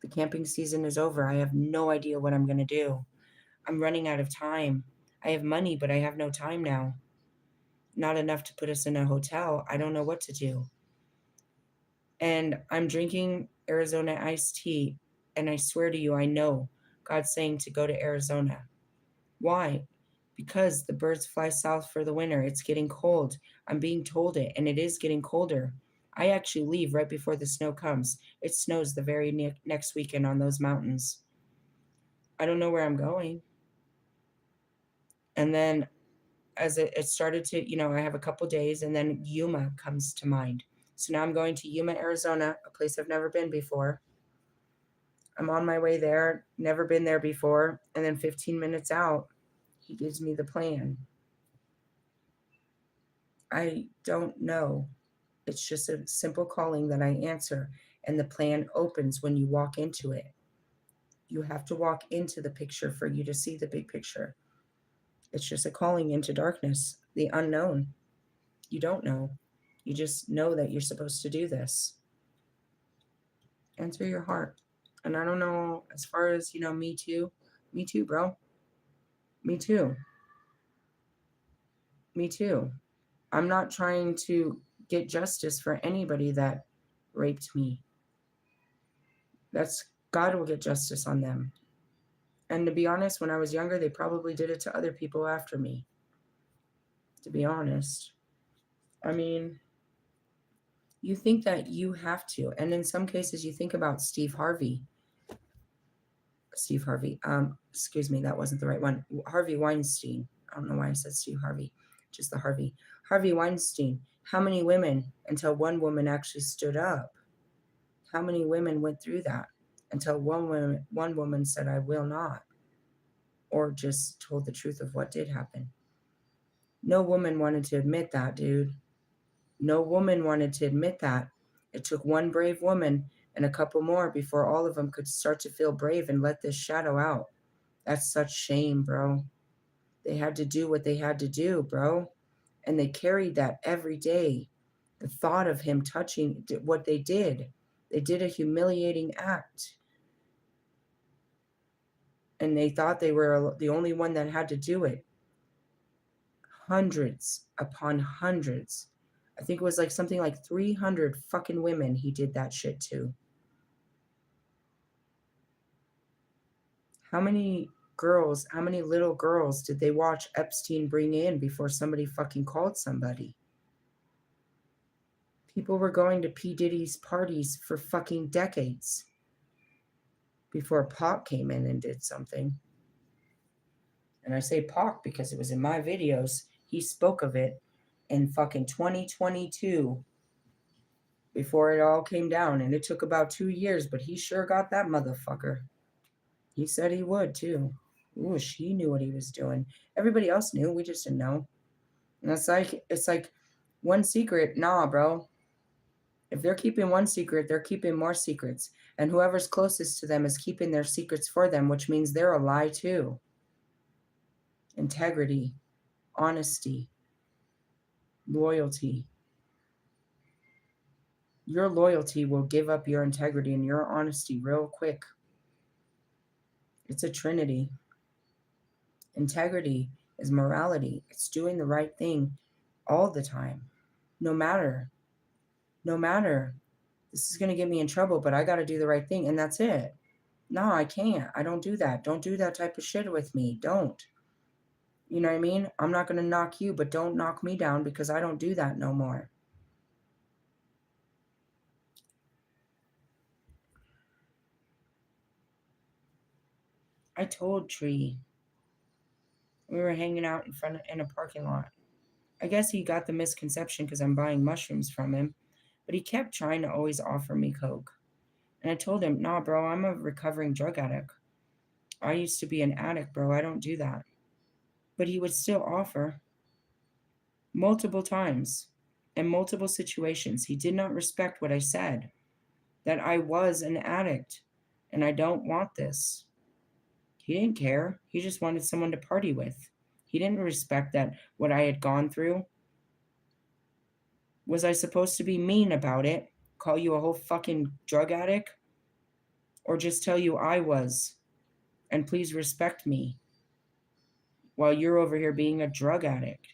The camping season is over. I have no idea what I'm going to do. I'm running out of time. I have money, but I have no time now. Not enough to put us in a hotel. I don't know what to do. And I'm drinking Arizona iced tea, and I swear to you, I know God's saying to go to Arizona. Why? Because the birds fly south for the winter. It's getting cold. I'm being told it, and it is getting colder. I actually leave right before the snow comes. It snows the very next weekend on those mountains. I don't know where I'm going. And then as it started to, I have a couple days, and then Yuma comes to mind. So now I'm going to Yuma, Arizona, a place I've never been before. I'm on my way there, never been there before, and then 15 minutes out, he gives me the plan. I don't know. It's just a simple calling that I answer, and the plan opens when you walk into it. You have to walk into the picture for you to see the big picture. It's just a calling into darkness, the unknown. You don't know. You just know that you're supposed to do this. Answer your heart. And I don't know, as far as, me too, bro. Me too. Me too. I'm not trying to get justice for anybody that raped me. God will get justice on them. And to be honest, when I was younger, they probably did it to other people after me. To be honest. I mean, you think that you have to. And in some cases, you think about Steve Harvey. Steve Harvey. Excuse me, that wasn't the right one. Harvey Weinstein. I don't know why I said Steve Harvey, just the Harvey. Harvey Weinstein. How many women until one woman actually stood up? How many women went through that until one woman said, I will not, or just told the truth of what did happen? No woman wanted to admit that, dude. No woman wanted to admit that. It took one brave woman and a couple more before all of them could start to feel brave and let this shadow out. That's such shame, bro. They had to do what they had to do, bro. And they carried that every day. The thought of him touching what they did a humiliating act. And they thought they were the only one that had to do it. Hundreds upon hundreds. I think it was like something like 300 fucking women he did that shit to. How many little girls did they watch Epstein bring in before somebody fucking called somebody? People were going to P. Diddy's parties for fucking decades before Pac came in and did something. And I say Pac because it was in my videos. He spoke of it in fucking 2022 before it all came down. And it took about 2 years, but he sure got that motherfucker. He said he would too. Ooh, he knew what he was doing. Everybody else knew. We just didn't know. And it's like one secret. Nah, bro. If they're keeping one secret, they're keeping more secrets. And whoever's closest to them is keeping their secrets for them, which means they're a lie too. Integrity, honesty, loyalty. Your loyalty will give up your integrity and your honesty real quick. It's a trinity. Integrity is morality. It's doing the right thing all the time. No matter. This is going to get me in trouble, but I got to do the right thing. And that's it. No, I can't. I don't do that. Don't do that type of shit with me. Don't. You know what I mean? I'm not going to knock you, but don't knock me down because I don't do that no more. I told Tree. We were hanging out in a parking lot. I guess he got the misconception because I'm buying mushrooms from him, but he kept trying to always offer me coke. And I told him, nah, bro, I'm a recovering drug addict. I used to be an addict, bro. I don't do that. But he would still offer multiple times in multiple situations. He did not respect what I said, that I was an addict and I don't want this. He didn't care. He just wanted someone to party with. He didn't respect that what I had gone through. Was I supposed to be mean about it? Call you a whole fucking drug addict? Or just tell you I was? And please respect me while you're over here being a drug addict.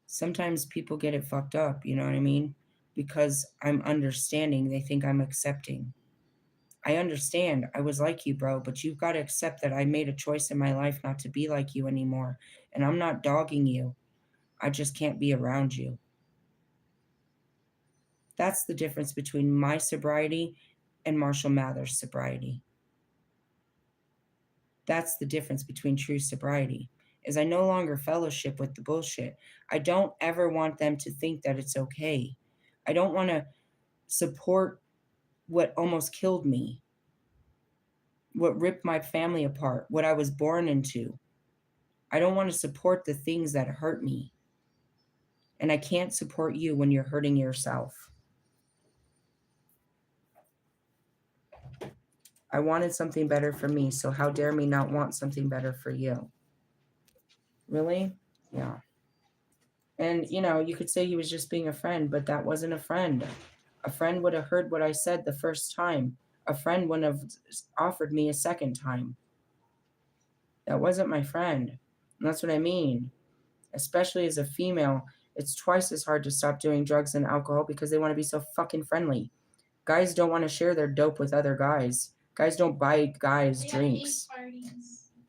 Sometimes people get it fucked up, you know what I mean? Because I'm understanding, they think I'm accepting. I understand. I was like you, bro, but you've got to accept that I made a choice in my life not to be like you anymore. And I'm not dogging you. I just can't be around you. That's the difference between my sobriety and Marshall Mathers' sobriety. That's the difference between true sobriety, is I no longer fellowship with the bullshit. I don't ever want them to think that it's okay. I don't want to support what almost killed me, what ripped my family apart, what I was born into. I don't want to support the things that hurt me. And I can't support you when you're hurting yourself. I wanted something better for me, so how dare me not want something better for you? Really? Yeah. And, you could say he was just being a friend, but that wasn't a friend. A friend would have heard what I said the first time. A friend wouldn't have offered me a second time. That wasn't my friend. And that's what I mean. Especially as a female, it's twice as hard to stop doing drugs and alcohol because they want to be so fucking friendly. Guys don't want to share their dope with other guys. Guys don't buy guys drinks.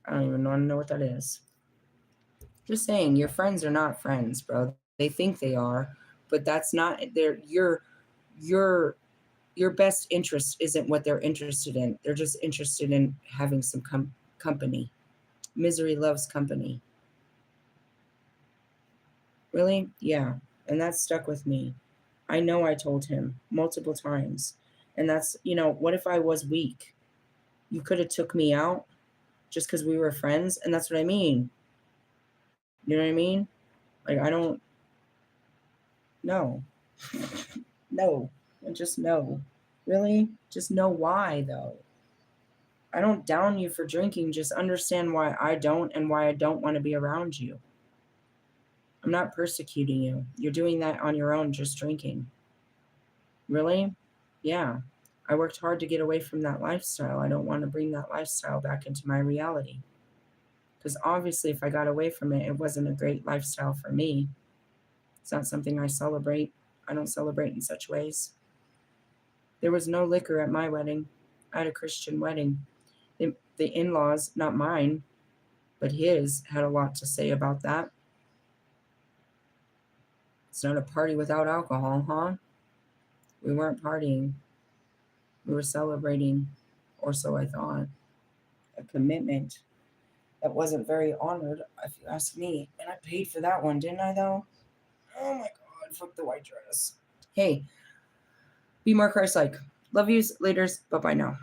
I don't even want to know what that is. Just saying, your friends are not friends, bro. They think they are, but that's not. You're your best interest isn't what they're interested in. They're just interested in having some company. Misery loves company. Really? Yeah. And that stuck with me. I know I told him multiple times. And that's, what if I was weak? You could have took me out just because we were friends. And that's what I mean. You know what I mean? Like, I don't know. No. Just no. Really? Just know why, though. I don't down you for drinking. Just understand why I don't and why I don't want to be around you. I'm not persecuting you. You're doing that on your own, just drinking. Really? Yeah. I worked hard to get away from that lifestyle. I don't want to bring that lifestyle back into my reality. Because obviously, if I got away from it, it wasn't a great lifestyle for me. It's not something I celebrate. I don't celebrate in such ways. There was no liquor at my wedding. I had a Christian wedding. The in-laws, not mine, but his, had a lot to say about that. It's not a party without alcohol, huh? We weren't partying. We were celebrating, or so I thought. A commitment that wasn't very honored, if you ask me. And I paid for that one, didn't I, though? Oh my God, fuck the white dress. Hey, be more Christ-like. Love yous, laters, bye-bye now.